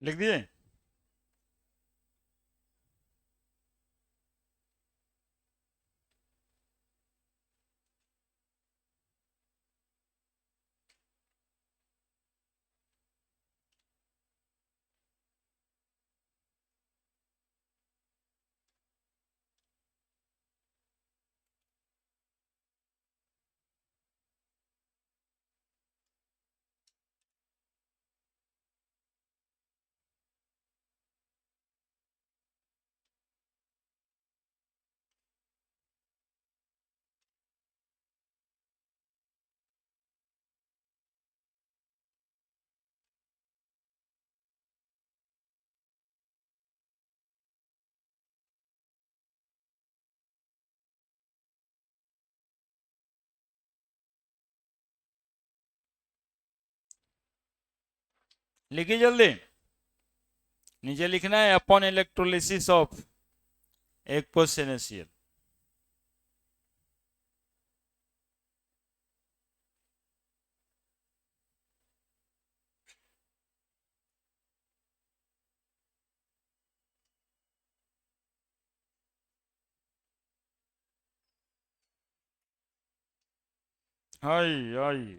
लिख दिए। लिखिए जल्दी। नीचे लिखना है upon electrolysis of aqueous NaCl। हाय हाय।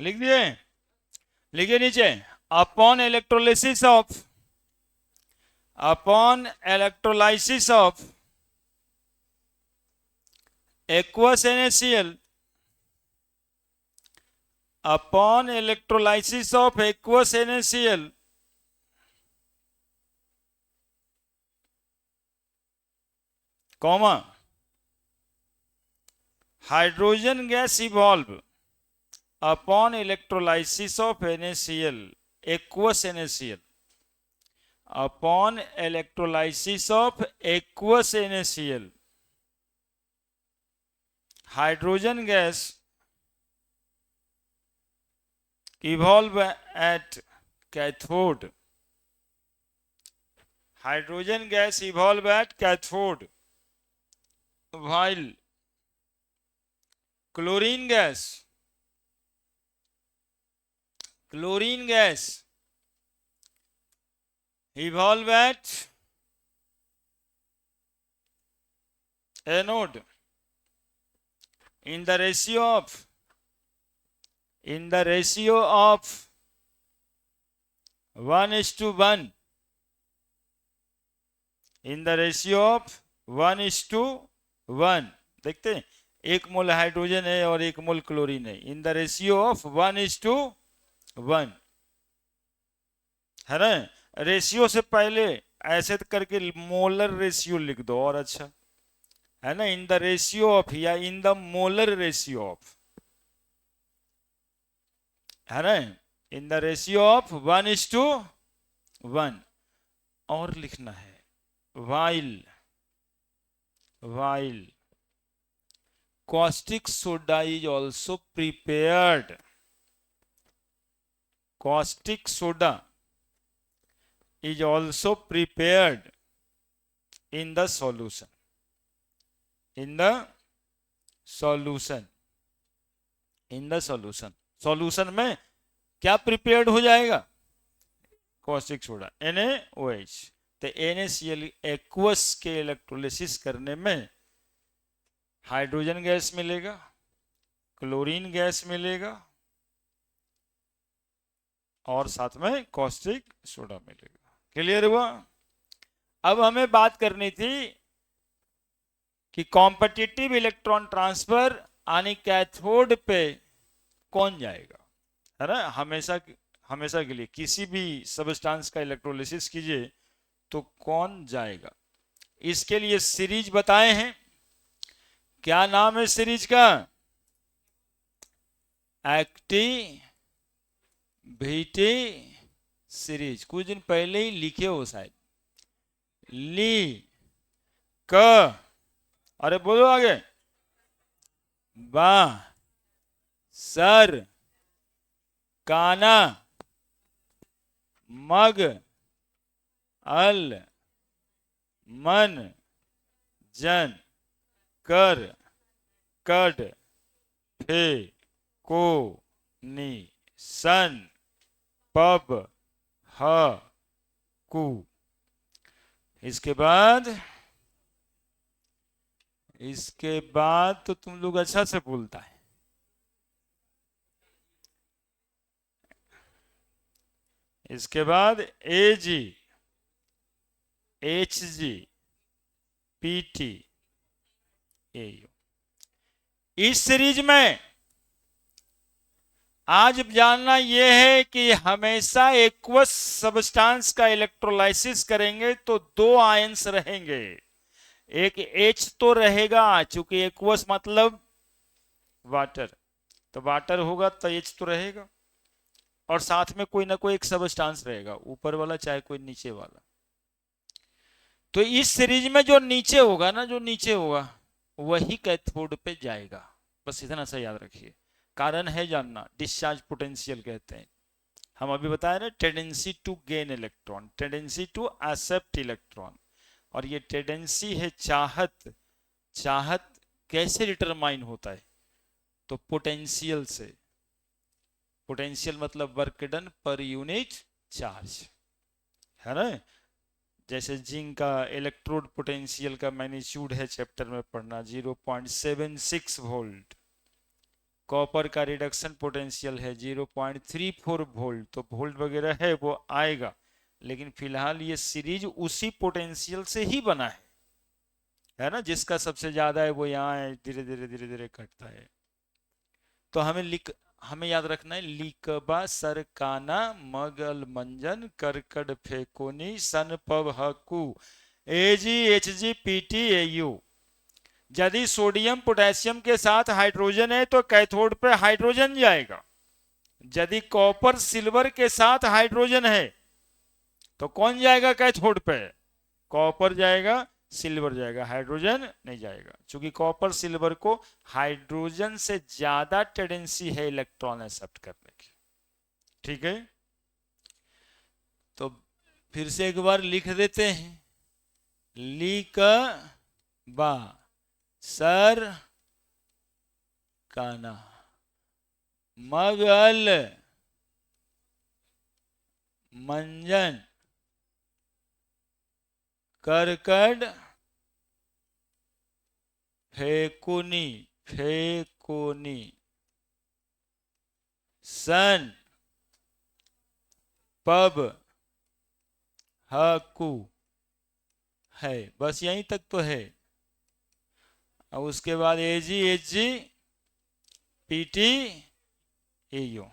लिख दिए। लिखिए नीचे upon electrolysis of aqueous NaCl upon electrolysis of aqueous NaCl comma hydrogen gas evolve upon electrolysis of NaCl aqueous NaCl upon electrolysis of aqueous NaCl hydrogen gas evolve at cathode hydrogen gas evolve eight cathode while chlorine gas evolve at anode in the ratio of 1:1 in the ratio of 1:1। देखते हैं, एक मोल hydrogen है और एक मोल chlorine है, in the ratio of 1:1 है ना। Ratio से पहले ऐसे करके मोलर रेशियो लिख दो और अच्छा है ना। इन द रेशियो ऑफ या in the molar ratio of है ना, इन द रेशियो ऑफ 1:1। और लिखना है while caustic soda is also prepared in the solution में क्या प्रिपेयर्ड हो जाएगा, कॉस्टिक सोडा NaOH। तो NaCl एक्वस के इलेक्ट्रोलिसिस करने में हाइड्रोजन गैस मिलेगा, क्लोरीन गैस मिलेगा और साथ में कॉस्टिक सोडा मिलेगा। क्लियर हुआ। अब हमें बात करनी थी कि कॉम्पिटिटिव इलेक्ट्रॉन ट्रांसफर यानी कैथोड पे कौन जाएगा, है ना। हमेशा के लिए किसी भी सबस्टांस का इलेक्ट्रोलिसिस कीजिए तो कौन जाएगा। इसके लिए सीरीज बताए हैं क्या नाम है सीरीज का? Activity series. कुछ दिन पहले ही लिखे हो शायद। ली क, अरे बोलो आगे, बा, सर, काना, मग, अल, मन, जन, कर, कड, फे, को, नी, सन, पब, ह, कु। इसके बाद तो तुम लोग अच्छा से बोलता है। इसके बाद A G, H G, P T, A U. इस सीरीज में आज जानना यह है कि हमेशा एक्वस सब्सटेंस का इलेक्ट्रोलाइसिस करेंगे तो दो आयंस रहेंगे। एक H तो रहेगा, चूंकि एक्वस मतलब वाटर, तो वाटर होगा तो H तो रहेगा, और साथ में कोई ना कोई एक सब्सटेंस रहेगा, ऊपर वाला चाहे कोई नीचे वाला। तो इस सीरीज में जो नीचे होगा ना, जो नीचे होगा वही कैथोड पे जाएगा। बस इतना सा याद रखिए। कारण है जानना, डिस्चार्ज पोटेंशियल कहते हैं। हम अभी बताए ना, tendency to gain electron, tendency to accept electron, और ये टेंडेंसी है चाहत। चाहत कैसे डिटरमाइन होता है? तो पोटेंशियल से। पोटेंशियल मतलब work done per unit charge, है ना। जैसे जिंक का इलेक्ट्रोड पोटेंशियल का मैग्नीट्यूड है, चैप्टर में पढ़ना, 0.76 वोल्ट। कॉपर का रिडक्शन पोटेंशियल है 0.34 वोल्ट। तो वोल्ट वगैरह है वो आएगा, लेकिन फिलहाल ये सीरीज उसी पोटेंशियल से ही बना है ना। जिसका सबसे ज्यादा है वो यहाँ है, धीरे धीरे धीरे धीरे घटता है। तो हमें याद रखना है, लिकबा, सरकाना, मगल, मंजन, करकड, फेकोनी, सन, पव, हकु, एजी, एचजी, पीटी, एयू। यदि सोडियम पोटेशियम के साथ हाइड्रोजन है तो कैथोड पे हाइड्रोजन जाएगा। यदि कॉपर सिल्वर के साथ हाइड्रोजन है तो कौन जाएगा कैथोड पे? कॉपर जाएगा, सिल्वर जाएगा, हाइड्रोजन नहीं जाएगा। क्योंकि कॉपर सिल्वर को हाइड्रोजन से ज्यादा टेंडेंसी है इलेक्ट्रॉन एक्सेप्ट करने की। ठीक है, तो फिर से एक बार लिख देते हैं। लिक बा, सर काना, मगल, मंजन, करकड, फेकुनी, फेकोनी, सन, पब, हकु है। बस यहीं तक तो है। और उसके बाद एजी, एचजी, पीटी, एयू,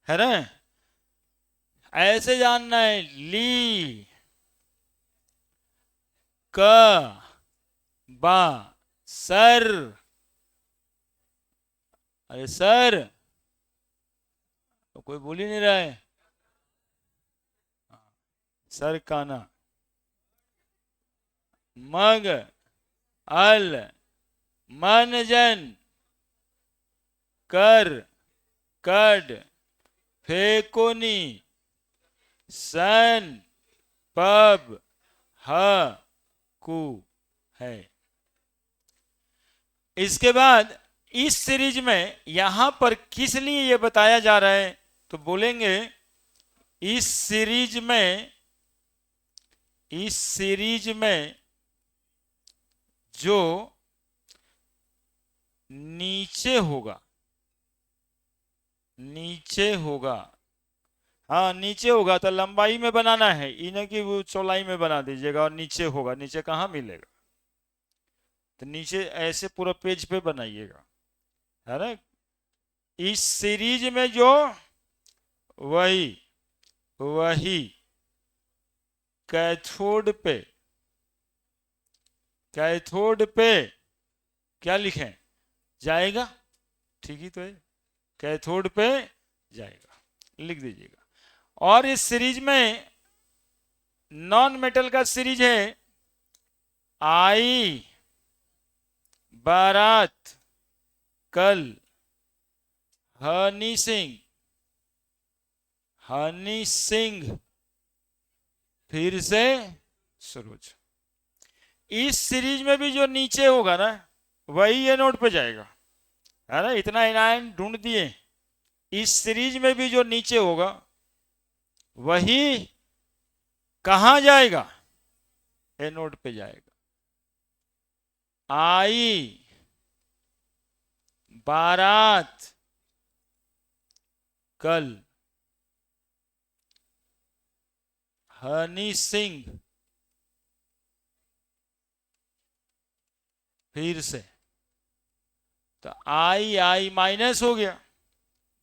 है ना। ऐसे जानना है। ली क बा, सर, अरे सर तो कोई बोल ही नहीं रहा है। सर काना, मग, अल, मन, जन, कर, कड, फेकोनी, सन, पब, ह, कु है। इसके बाद इस सीरीज में यहां पर किस लिए यह बताया जा रहा है, तो बोलेंगे इस सीरीज में जो नीचे होगा, हाँ नीचे होगा तो लंबाई में बनाना है, इन्हें की वो चौड़ाई में बना दीजिएगा। और नीचे होगा, नीचे कहाँ मिलेगा? तो नीचे ऐसे पूरा पेज पे बनाइएगा, है ना। इस सीरीज में जो वही कैथोड पे क्या लिखें, जाएगा, ठीक ही तो है, कैथोड पे जाएगा, लिख दीजिएगा। और इस सीरीज में नॉन मेटल का सीरीज है आई बारात कल हनी सिंह, हनी सिंह फिर से सूरज। इस सीरीज में भी जो नीचे होगा ना वही ये नोड पे जाएगा, है ना, इतना एनायन ढूंढ दिए। इस सीरीज में भी जो नीचे होगा वही कहां जाएगा, ए नोड पे जाएगा। आई बारात कल हनी सिंह फिर से, तो आई आई माइनस हो गया,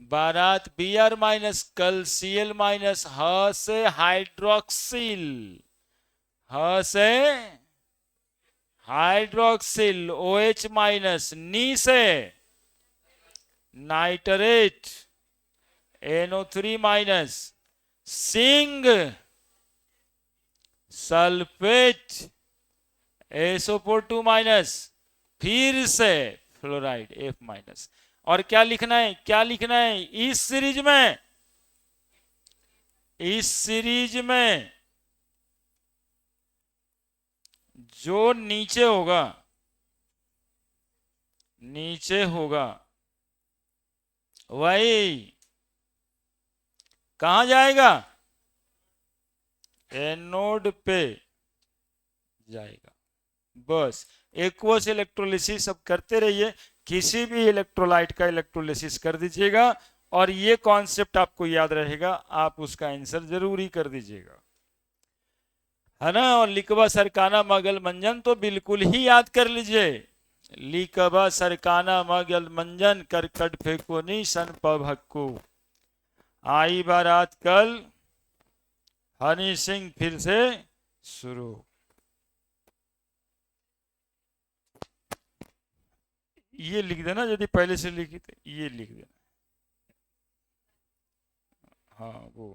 बारात बी आर माइनस, कल सी एल माइनस, ह से हाइड्रोक्सिल, ह से हाइड्रोक्सिल, ओ एच माइनस, नी से नाइट्रेट, NO3 माइनस, सिंग सल्फेट, SO4 माइनस, फिर से फ्लोराइड F माइनस। और क्या लिखना है, क्या लिखना है इस सीरीज में, इस सीरीज में जो नीचे होगा, नीचे होगा वही कहां जाएगा, एनोड पे जाएगा। बस एक्वस इलेक्ट्रोलिसिस अब करते रहिए, किसी भी इलेक्ट्रोलाइट का इलेक्ट्रोलिसिस कर दीजिएगा और ये कॉन्सेप्ट आपको याद रहेगा, आप उसका आंसर जरूर ही कर दीजिएगा, है ना। और लिकवा सरकाना मगल मंजन तो बिल्कुल ही याद कर लीजिए, लिकवा सरकाना मगल मंजन करकट फेंको नी सन पभक्को, आई बारात कल हनी सिंह फिर से शुरू। ये लिख देना, यदि पहले से लिखी तो ये लिख देना, हाँ वो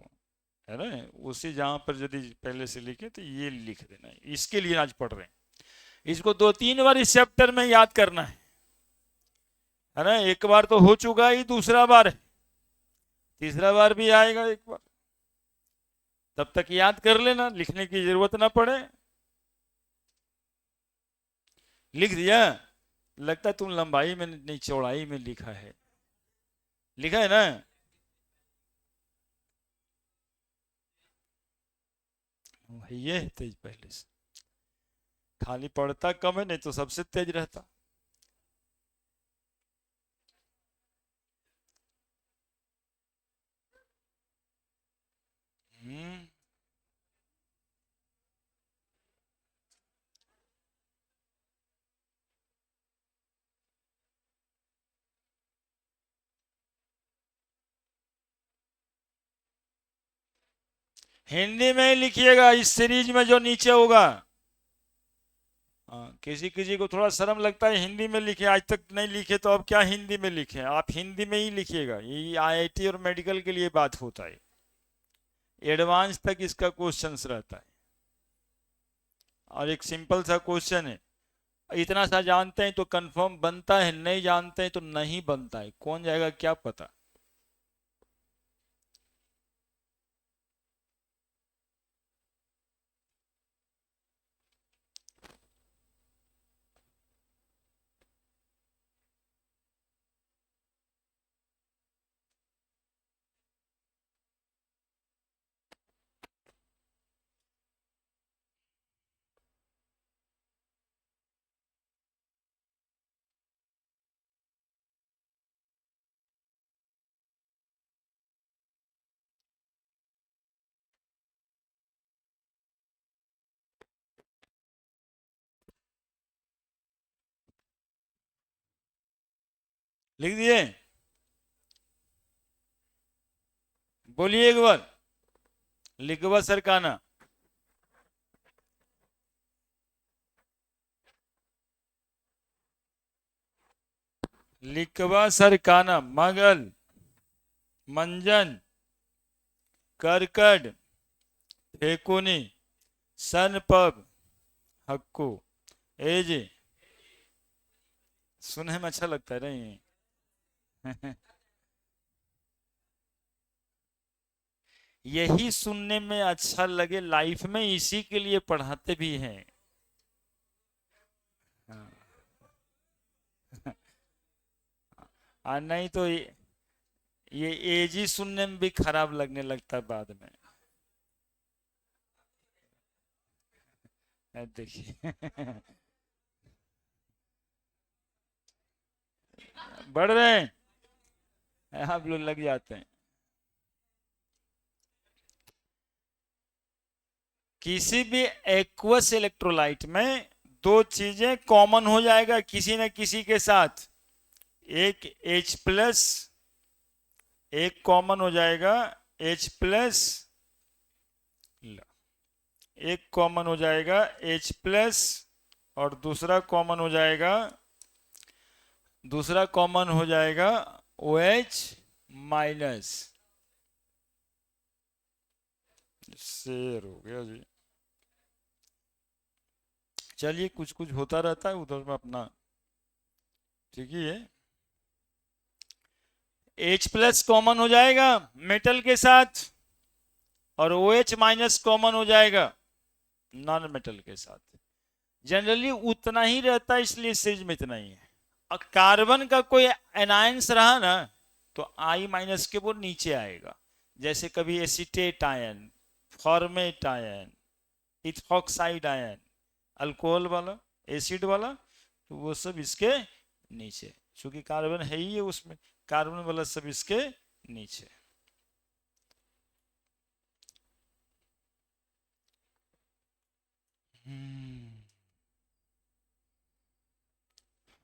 है ना, उसी जहां पर यदि पहले से लिखे तो ये लिख देना, इसके लिए आज पढ़ रहे हैं। इसको 2-3 बार इस चैप्टर में याद करना है ना, एक बार तो हो चुका ही, दूसरा बार है, तीसरा बार भी आएगा एक बार, तब तक याद कर लेना, लिखने की जरूरत ना पड़े। लिख दिया, लगता है तुम लंबाई में नहीं चौड़ाई में लिखा है, लिखा है ना। ये है तेज पहले से, खाली पढ़ता कम है, नहीं तो सबसे तेज रहता। हम्म, हिंदी में ही लिखिएगा, इस सीरीज में जो नीचे होगा। हाँ, किसी किसी को थोड़ा शर्म लगता है हिंदी में लिखे, आज तक नहीं लिखे तो अब क्या हिंदी में लिखे, आप हिंदी में ही लिखिएगा, ये IIT और मेडिकल के लिए बात होता है, एडवांस तक इसका क्वेश्चंस रहता है। और एक सिंपल सा क्वेश्चन है, इतना सा जानते हैं तो कंफर्म बनता है, नहीं जानते हैं तो नहीं बनता है, कौन जाएगा क्या पता। लिख दिए, बोलिए एक बार, लिखवा सरकाना। लिखवा सरकाना, मगल, मंजन, करकड, फेकुनी, सन पब, हक्कू। एजी सुनने में अच्छा लगता है नहीं? यही सुनने में अच्छा लगे, लाइफ में इसी के लिए पढ़ाते भी हैं। हाँ। नहीं तो ये एजी सुनने में भी खराब लगने लगता है बाद में। देखिए। बढ़ रहे हैं, आप लोग लग जाते हैं। किसी भी एक्वस इलेक्ट्रोलाइट में दो चीजें कॉमन हो जाएगा किसी न किसी के साथ। एक H प्लस, एक कॉमन हो जाएगा H प्लस, एक कॉमन हो जाएगा H प्लस, और दूसरा कॉमन हो जाएगा OH माइनस। शेर हो गया जी। चलिए, कुछ कुछ होता रहता है उधर में अपना, ठीक ही है। H प्लस कॉमन हो जाएगा मेटल के साथ, और OH माइनस कॉमन हो जाएगा नॉन मेटल के साथ। जनरली उतना ही रहता है, इसलिए सीरीज में इतना ही है। और कार्बन का कोई एनायंस रहा ना, तो I माइनस के वो नीचे आएगा। जैसे कभी acetate ion, format ion, ethoxide ion, alcohol वाला, एसिड वाला, तो वो सब इसके नीचे, क्योंकि कार्बन है ही है उसमें, कार्बन वाला सब इसके नीचे।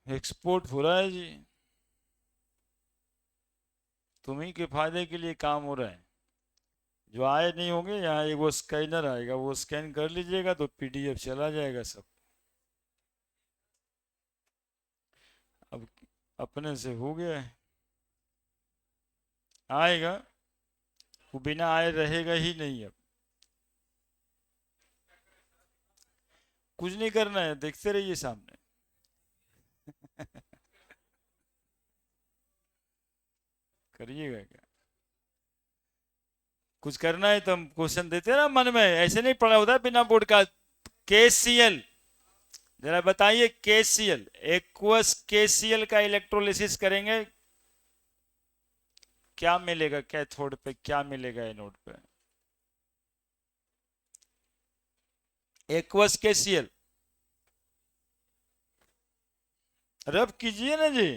एक्सपोर्ट हो रहा है जी, तुम्ही के फायदे के लिए काम हो रहा है। जो आए नहीं होंगे, यहाँ एक वो स्कैनर आएगा, वो स्कैन कर लीजिएगा तो PDF चला जाएगा सब। अब अपने से हो गया है, आएगा, वो बिना आए रहेगा ही नहीं। अब कुछ नहीं करना है, देखते रहिए सामने। करिएगा क्या? कुछ करना है तो हम क्वेश्चन देते ना मन में, ऐसे नहीं पढ़ा होता बिना बोर्ड का। KCl, जरा बताइए, KCl, एक्वस KCl का इलेक्ट्रोलिसिस करेंगे, क्या मिलेगा कैथोड पे, क्या मिलेगा एनोड पे? एक्वस KCl रब कीजिए ना जी।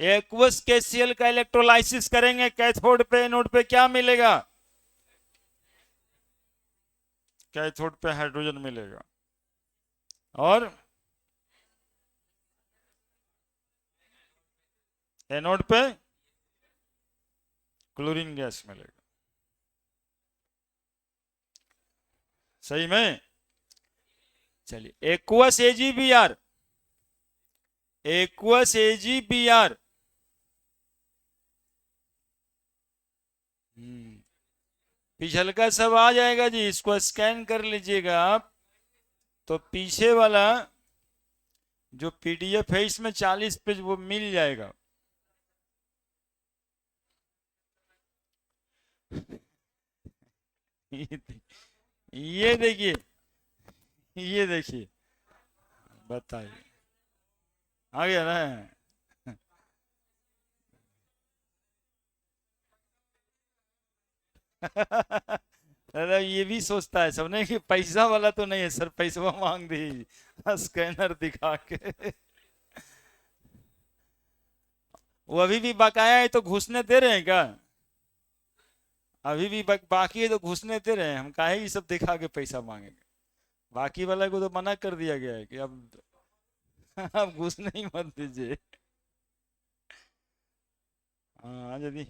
एक्वस KCl का इलेक्ट्रोलाइसिस करेंगे, कैथोड पे एनोड पे क्या मिलेगा? कैथोड पे हाइड्रोजन मिलेगा, और एनोड पे क्लोरीन गैस मिलेगा। सही में? चलिए, एक्वस AgBr, एक्वस AgBr, पिछल का सब आ जाएगा जी, इसको स्कैन कर लीजिएगा आप, तो पीछे वाला जो PDF है इसमें 40 पेज वो मिल जाएगा। ये देखिए, ये देखिए, बताइए, आ गया ना? अरे ये भी सोचता है सबने कि पैसा वाला तो नहीं है सर, पैसा मांग दी स्कैनर दिखा के। वो अभी भी बकाया है तो घुसने दे रहे हैं क्या? अभी भी बाकी है तो घुसने दे रहे हैं? हम काहे ये सब दिखा के पैसा मांगेंगे? बाकी वाला को तो मना कर दिया गया है कि अब आप घुसने ही मत दीजिए। हाँ, यदि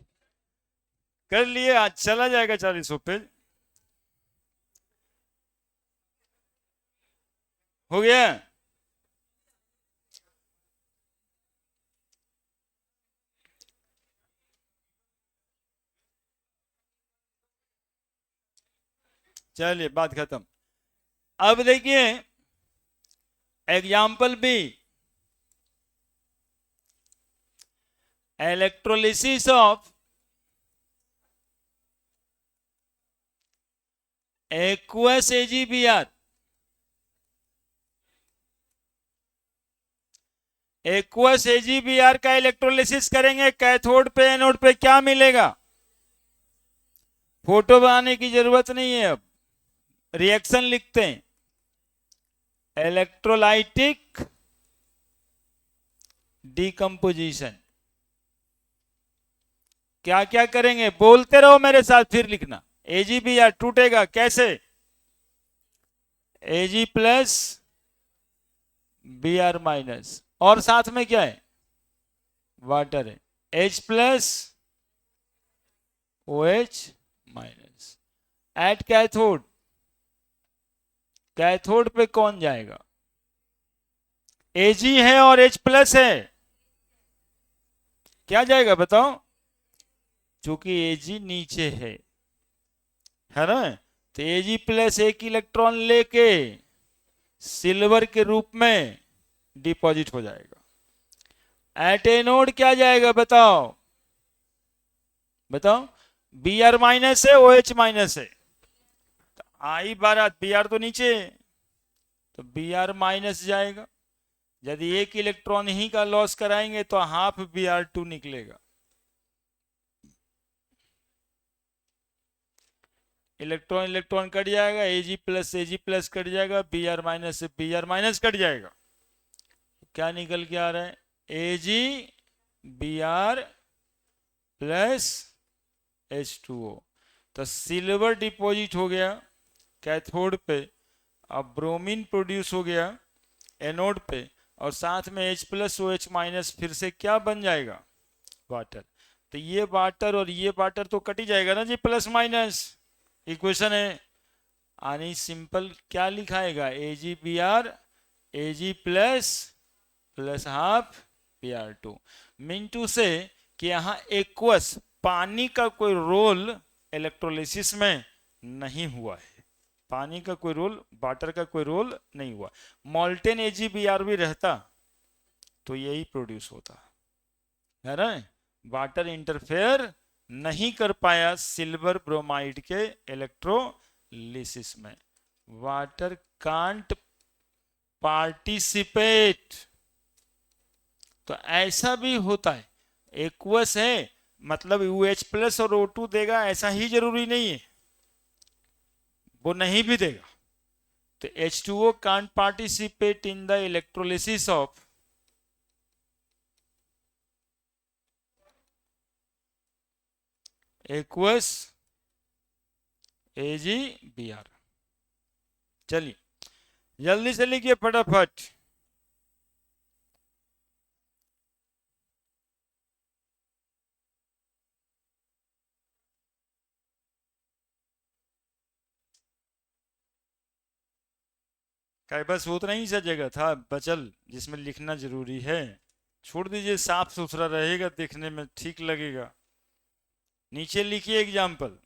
कर लिए आज चला जाएगा 40 पेज। हो गया। चलिए बात खत्म। अब देखिए example b, electrolysis of aqueous AgBr। Aqueous AgBr का इलेक्ट्रोलिसिस करेंगे, कैथोड पे एनोड पे क्या मिलेगा? फोटो बनाने की जरूरत नहीं है, अब रिएक्शन लिखते हैं, इलेक्ट्रोलाइटिक डिकम्पोजिशन। क्या क्या करेंगे बोलते रहो मेरे साथ, फिर लिखना। AgBr टूटेगा कैसे? Ag प्लस Br माइनस, और साथ में क्या है? वाटर है। H plus OH minus. At cathode, cathode पे कौन जाएगा? Ag है और H प्लस है, क्या जाएगा बताओ? चूंकि Ag नीचे है ना, तो Ag प्लस एक इलेक्ट्रॉन लेके सिल्वर के रूप में डिपॉजिट हो जाएगा। एट एनोड क्या जाएगा बताओ? बताओ। Br माइनस है, OH माइनस है, तो आई बारात Br तो नीचे है, तो Br माइनस जाएगा। यदि एक इलेक्ट्रॉन ही का लॉस कराएंगे तो हाफ Br2 निकलेगा। इलेक्ट्रॉन इलेक्ट्रॉन कट जाएगा, Ag प्लस कट जाएगा, Br माइनस से Br माइनस कट जाएगा, क्या निकल के आ रहा है? AgBr plus H2O। तो सिल्वर डिपॉजिट हो गया कैथोड पे, अब ब्रोमीन प्रोड्यूस हो गया एनोड पे, और साथ में H प्लस OH माइनस फिर से क्या बन जाएगा? वाटर। तो ये वाटर और ये वाटर तो कट ही जाएगा ना जी, प्लस माइनस इक्वेशन है। यानी सिंपल क्या लिखाएगा? AgBr Ag plus plus half Br2। मिनटू से कि यहाँ एक्वस पानी का कोई रोल इलेक्ट्रोलिसिस में नहीं हुआ है, पानी का कोई रोल, वाटर का कोई रोल नहीं हुआ। मॉल्टेन AgBr भी रहता तो यही प्रोड्यूस होता है ना। वाटर इंटरफेयर नहीं कर पाया सिल्वर ब्रोमाइड के इलेक्ट्रोलिसिस में। वाटर कांट पार्टिसिपेट, तो ऐसा भी होता है। एक्वस है मतलब UH प्लस और O2 देगा ऐसा ही जरूरी नहीं है, वो नहीं भी देगा। तो H2O can't participate in the electrolysis of aqueous AgBr। चलिए जल्दी से लिखिए फटाफट। क्या बस उतना ही सा जगह था बचल जिसमें लिखना जरूरी है? छोड़ दीजिए, साफ सुथरा रहेगा, देखने में ठीक लगेगा। नीचे लिखिए एग्जाम्पल।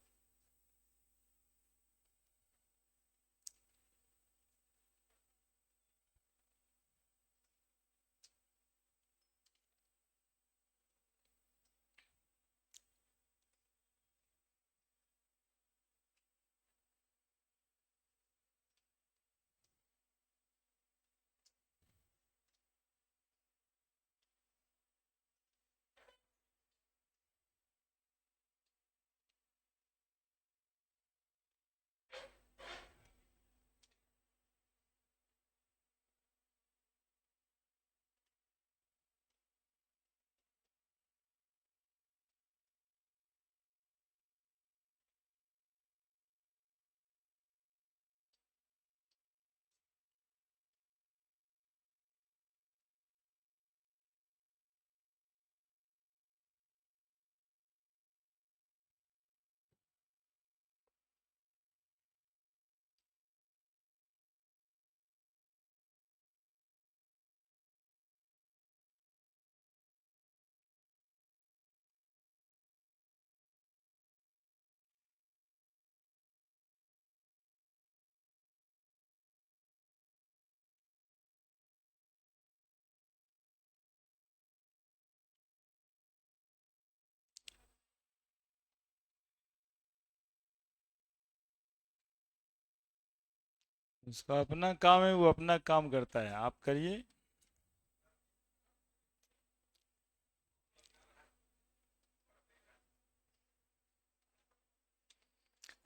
उसका अपना काम है, वो अपना काम करता है, आप करिए।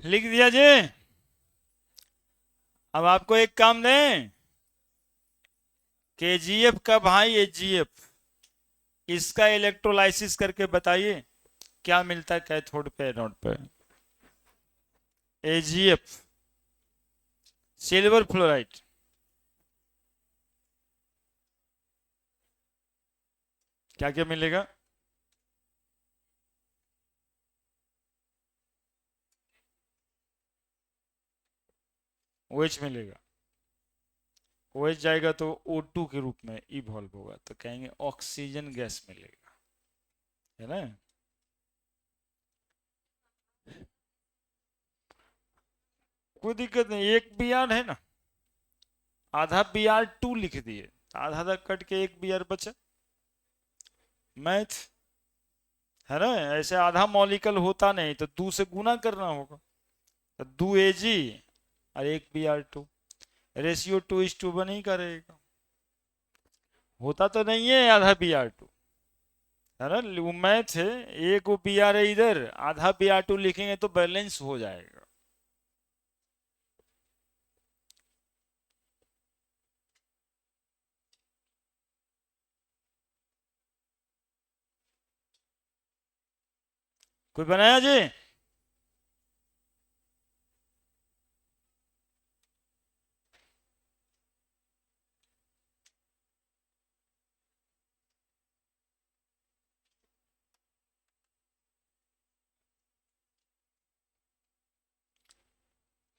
लिख दिया जी। अब आपको एक काम दें, केजीएफ का भाई एचजीएफ, इसका इलेक्ट्रोलाइसिस करके बताइए क्या मिलता है कैथोड पे एनोड पे। एजीएफ, सिल्वर फ्लोराइड, क्या क्या मिलेगा? OH मिलेगा। OH जाएगा तो O2 के रूप में इवॉल्व होगा, तो कहेंगे ऑक्सीजन गैस मिलेगा, है ना। कोई दिक्कत नहीं, एक Br है ना, आधा Br2 लिख दिए, आधा आधा कट के एक Br बचा। मैथ है ना, ऐसे आधा मॉलिकल होता नहीं तो 2 से गुना करना होगा, तो 2Ag और एक Br2, रेशियो 2:1 ही करेगा। होता तो नहीं है आधा Br2, है ना, वो मैथ है। एक वो Br है इधर, आधा Br2 लिखेंगे तो बैलेंस हो जाएगा। कोई बनाया जी?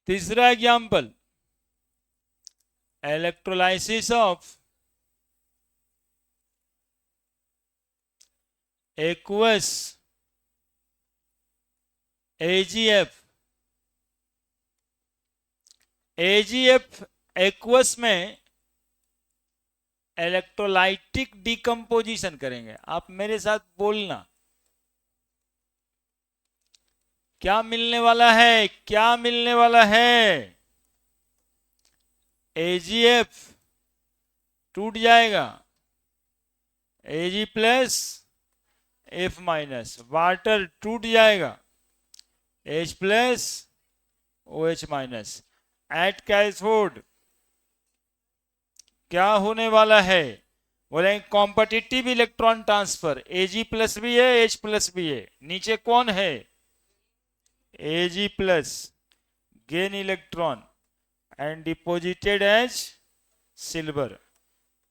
तीसरा example, electrolysis of aqueous AgF। AgF aqueous में इलेक्ट्रोलाइटिक डिकम्पोजिशन करेंगे। आप मेरे साथ बोलना, क्या मिलने वाला है, क्या मिलने वाला है? AgF टूट जाएगा, Ag plus F minus, water टूट जाएगा, H plus OH minus. At cathode क्या होने वाला है? बोले competitive electron transfer, Ag plus भी है, H प्लस भी है, नीचे कौन है? Ag plus, gain electron and deposited as silver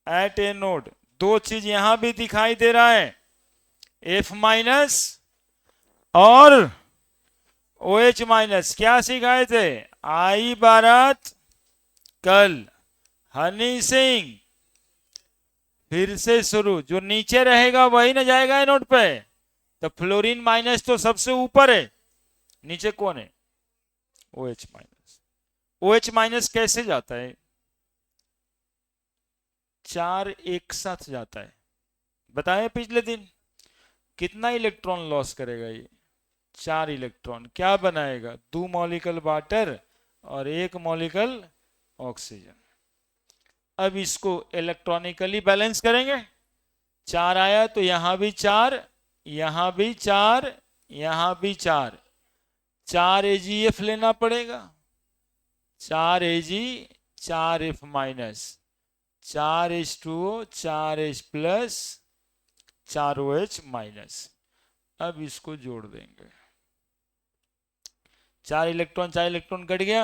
at anode. दो चीज यहां भी दिखाई दे रहा है, F माइनस और OH माइनस। क्या सिखाए थे? आई बारात कल, हनी सिंह। फिर से शुरू, जो नीचे रहेगा वही ना जाएगा नोट पे, तो फ्लोरीन माइनस तो सबसे ऊपर है, नीचे कौन है? OH minus. OH माइनस कैसे जाता है? 4 एक साथ जाता है, बताए पिछले दिन। कितना इलेक्ट्रॉन लॉस करेगा ये? 4 इलेक्ट्रॉन। क्या बनाएगा? 2 मॉलिक्यूल वाटर और 1 मॉलिक्यूल ऑक्सीजन। अब इसको इलेक्ट्रॉनिकली बैलेंस करेंगे। 4 आया तो यहां भी 4, यहां भी 4, यहां भी 4, 4 AgF लेना पड़ेगा। 4 Ag, 4 F minus, 4 H2O, 4 H plus, 4 OH minus. अब इसको जोड़ देंगे, 4 इलेक्ट्रॉन 4 इलेक्ट्रॉन कट गया,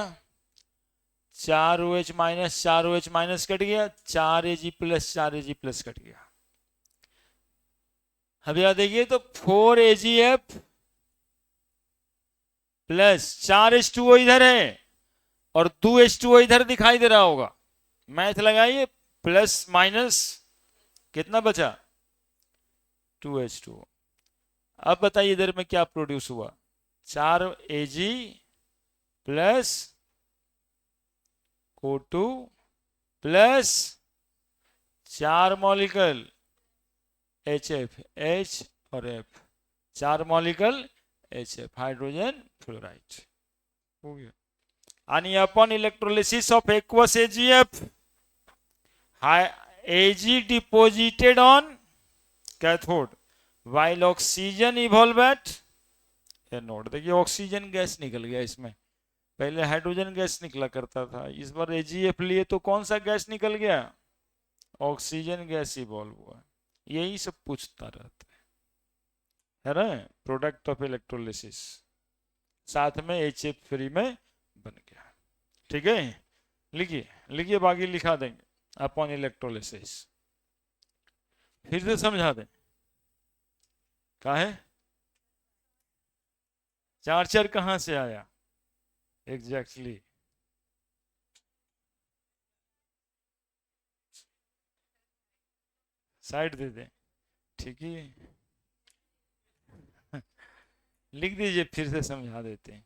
4 OH minus 4 OH minus cut गया, 4 Ag plus 4 Ag plus cut गया। अब यहां देखिए तो 4 AgF प्लस 4 H2O इधर है और 2 H2O इधर दिखाई दे रहा होगा। मैथ लगाइए, प्लस माइनस कितना बचा? 2 H2O। अब बताइए इधर में क्या प्रोड्यूस हुआ? 4 Ag plus O2 plus 4 molecule HF, H और F, 4 molecule HF, hydrogen fluoride. हो गया। आणि upon electrolysis of aqueous AgF, Ag deposited on cathode while oxygen evolve at anode. देखिए ऑक्सीजन गैस निकल गया इसमें, पहले हाइड्रोजन गैस निकला करता था, इस बार AgF लिए तो कौन सा गैस निकल गया, ऑक्सीजन गैस इवॉल्व हुआ। यही सब पूछता रहता है ना, प्रोडक्ट ऑफ इलेक्ट्रोलिसिस साथ में HF फ्री में बन गया। ठीक है, लिखिए लिखिए, बाकी लिखा देंगे अपॉन इलेक्ट्रोलिसिस। फिर से समझा दें, कहा है चार्जर कहां से आया एग्जैक्टली exactly। साइड दे दें, ठीक है लिख दीजिए, फिर से समझा देते हैं।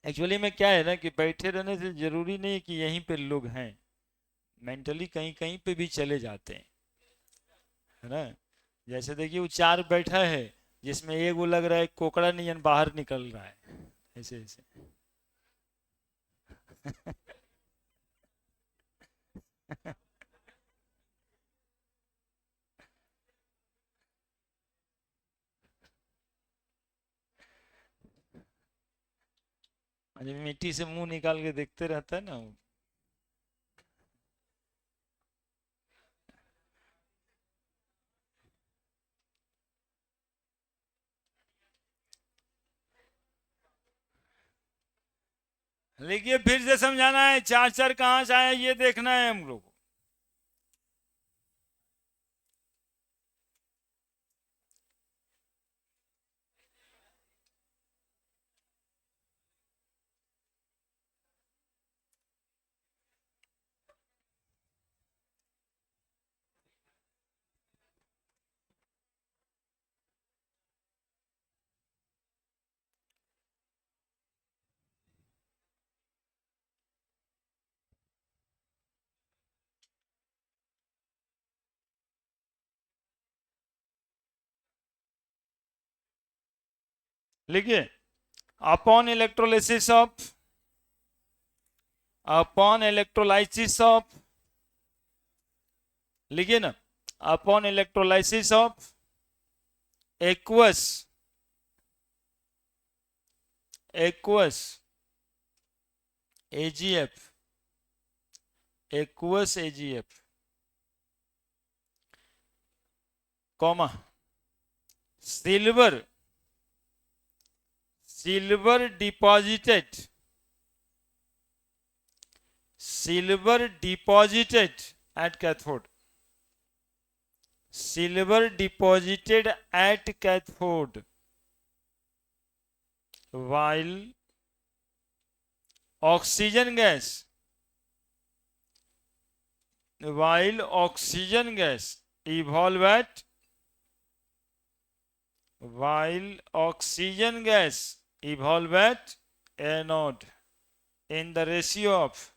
एक्चुअली में क्या है ना कि बैठे रहने से जरूरी नहीं कि यहीं पे लोग हैं, मेंटली कहीं कहीं पे भी चले जाते हैं, है ना। जैसे देखिए वो चार बैठा है, जिसमें एक वो लग रहा है कोकड़ा नियन बाहर निकल रहा है, ऐसे ऐसे मिट्टी से मुंह निकाल के देखते रहता है ना वो। देखिए फिर से समझाना है, चार्जर कहां से आया ये देखना है हम लोग को। लिखिए upon electrolysis of, upon electrolysis of, लिखिए ना, upon electrolysis of aqueous, aqueous AgF, aqueous AgF, comma silver, silver deposited, silver deposited at cathode, silver deposited at cathode while oxygen gas, while oxygen gas evolve at, while oxygen gas evolve at anode in the ratio of,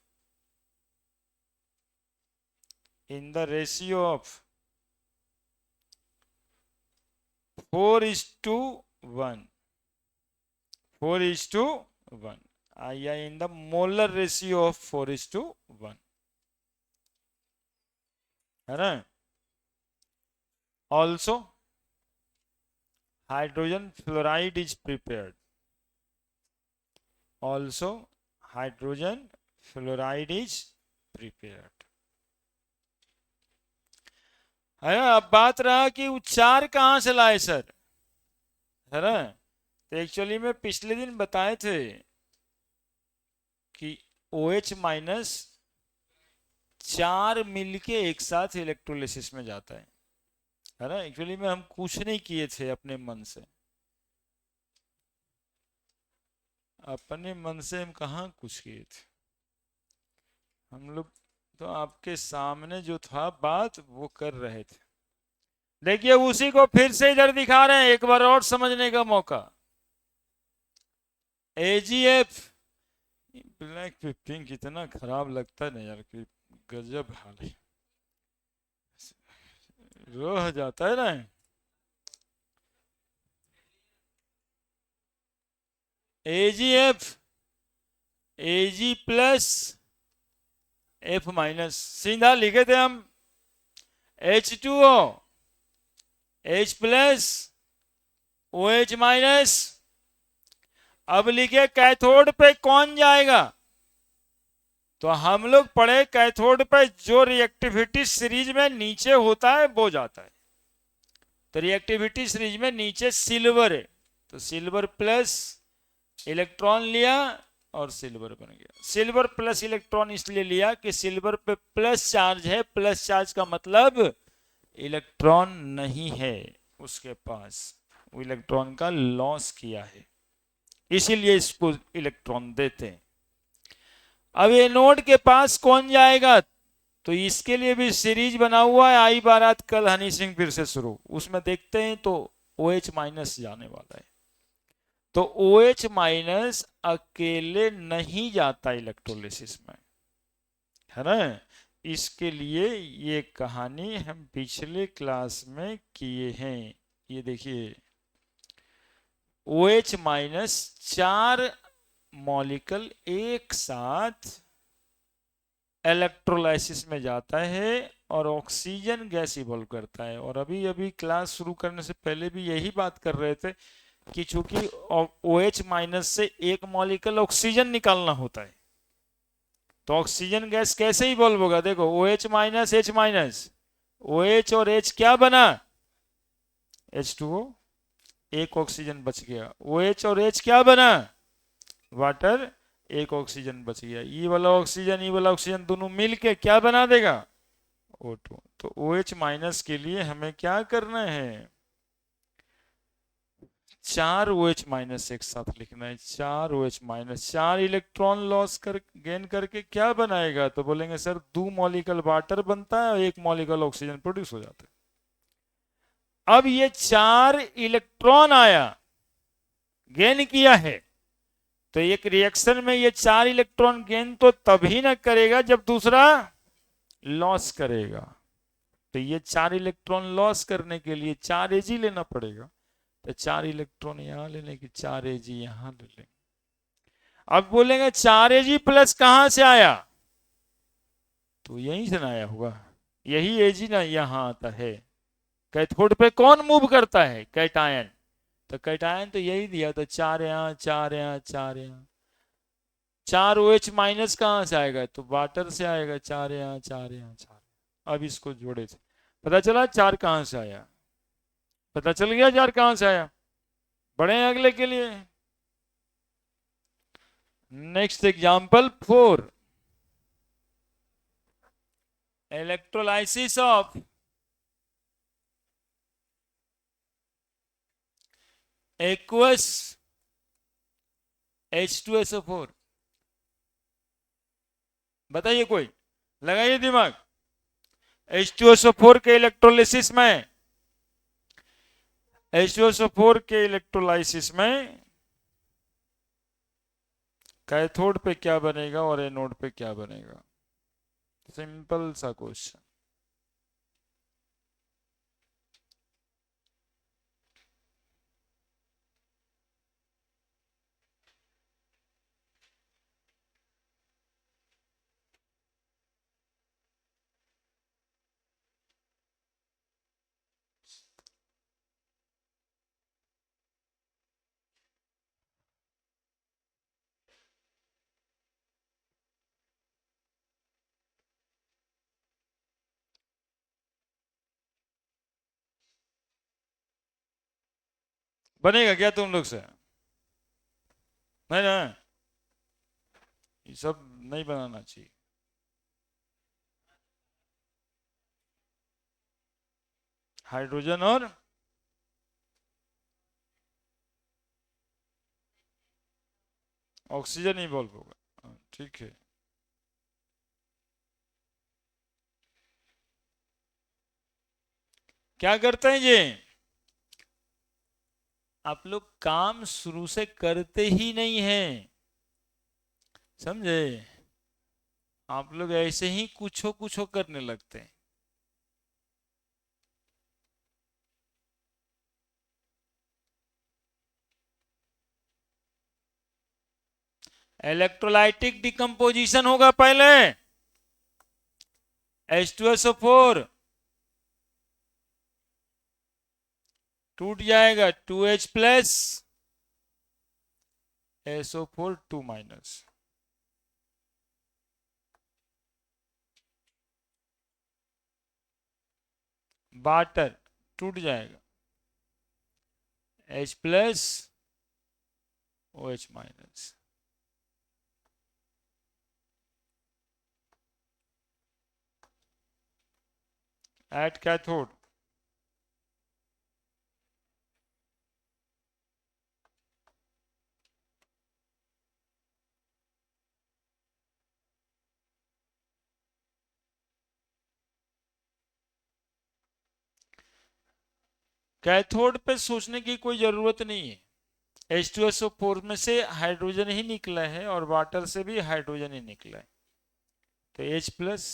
in the ratio of 4:1, 4:1, in the molar ratio of 4:1, है ना। Also hydrogen fluoride is prepared, also hydrogen fluoride is prepared, है ना। अब बात रहा कि उच्चार कहां से लाए सर, है ना। तो एक्चुअली में पिछले दिन बताए थे कि OH माइनस 4 मिलके एक साथ इलेक्ट्रोलिसिस में जाता है ना। एक्चुअली में हम कुछ नहीं किए थे अपने मन से, अपने मन से हम कहाँ कुछ किए थे, हम लोग तो आपके सामने जो था बात वो कर रहे थे। देखिए उसी को फिर से इधर दिखा रहे हैं, एक बार और समझने का मौका। AgF, ब्लैक पे पिंक इतना खराब लगता है ना यार कि गजब हाल है, रह जाता है ना। AgF, Ag plus F minus, सीधा लिखे थे हम H2O H plus OH minus. अब लिखे कैथोड पे कौन जाएगा, तो हम लोग पढ़े कैथोड पे जो रिएक्टिविटी सीरीज में नीचे होता है वो जाता है। तो रिएक्टिविटी सीरीज में नीचे सिल्वर है, तो सिल्वर प्लस इलेक्ट्रॉन लिया और सिल्वर बन गया। सिल्वर प्लस इलेक्ट्रॉन इसलिए लिया कि सिल्वर पे प्लस चार्ज है, प्लस चार्ज का मतलब इलेक्ट्रॉन नहीं है उसके पास, वो इलेक्ट्रॉन का लॉस किया है, इसीलिए इसको इलेक्ट्रॉन देते हैं। अब ये नोड के पास कौन जाएगा, तो इसके लिए भी सीरीज बना हुआ है, आई बारात कल हनी सिंह फिर से शुरू, उसमें देखते हैं। तो OH माइनस जाने वाला है, तो OH माइनस अकेले नहीं जाता इलेक्ट्रोलिसिस में, है ना। इसके लिए ये कहानी हम पिछले क्लास में किए हैं। ये देखिए OH माइनस 4 मॉलिक्यूल एक साथ इलेक्ट्रोलाइसिस में जाता है और ऑक्सीजन गैस इवॉल्व करता है। और अभी अभी क्लास शुरू करने से पहले भी यही बात कर रहे थे कि चूंकि OH माइनस से एक मॉलिक्यूल ऑक्सीजन निकालना होता है, तो ऑक्सीजन गैस कैसे इवॉल्व होगा, देखो OH minus H minus, OH और H क्या बना, H2O, एक ऑक्सीजन बच गया। OH और H क्या बना, वाटर, एक ऑक्सीजन बच गया। ई वाला ऑक्सीजन दोनों मिलके क्या बना देगा, O2। तो OH माइनस के लिए हमें क्या करना है, 4 OH माइनस एक साथ लिखना है। 4 OH माइनस 4 इलेक्ट्रॉन लॉस कर गेन करके क्या बनाएगा, तो बोलेंगे सर 2 मॉलिक्यूल वाटर बनता है और 1 मॉलिक्यूल ऑक्सीजन प्रोड्यूस हो जाता है। अब ये 4 इलेक्ट्रॉन आया, गेन किया है, तो एक रिएक्शन में ये 4 इलेक्ट्रॉन गेन तो तभी ना करेगा जब दूसरा लॉस करेगा। तो ये 4 इलेक्ट्रॉन लॉस करने के लिए 4 Ag लेना पड़ेगा, तो 4 इलेक्ट्रॉन यहां लेने की 4 Ag यहां ले लेंगे। अब बोलेंगे 4 Ag प्लस कहां से आया, तो यहीं से ना आया होगा, यही Ag ना यहां आता है। कैथोड पे कौन मूव करता है, कैटायन, तो कैटायन तो यही दिया, तो 4 यहां 4 यहां 4 यहां। 4 OH माइनस कहां से आएगा, तो वाटर से आएगा, 4 यहां 4 यहां 4। अब इसको जोड़े थे, पता चला 4 कहां से आया, पता चल गया 4 कहां से आया। बढ़े अगले के लिए, next example 4, electrolysis of aqueous H2SO4। बताइए कोई, लगाइए दिमाग। H2SO4 के इलेक्ट्रोलाइसिस में, H2SO4 के इलेक्ट्रोलाइसिस में कैथोड पे क्या बनेगा और एनोड पे क्या बनेगा, सिंपल सा क्वेश्चन। बनेगा क्या तुम लोग से, नहीं ना, ये सब नहीं बनाना चाहिए। हाइड्रोजन और ऑक्सीजन इवॉल्व होगा, ठीक है। क्या करते हैं ये, आप लोग काम शुरू से करते ही नहीं हैं, समझे, आप लोग ऐसे ही कुछ करने लगते हैं। इलेक्ट्रोलाइटिक डिकम्पोजिशन होगा पहले, H2SO4 टूट जाएगा 2H plus SO4 2 minus, water टूट जाएगा H plus OH minus, at cathode cathode पे सोचने की कोई जरूरत नहीं है, H2SO4 में से हाइड्रोजन ही निकला है और वाटर से भी हाइड्रोजन ही निकला है, तो H प्लस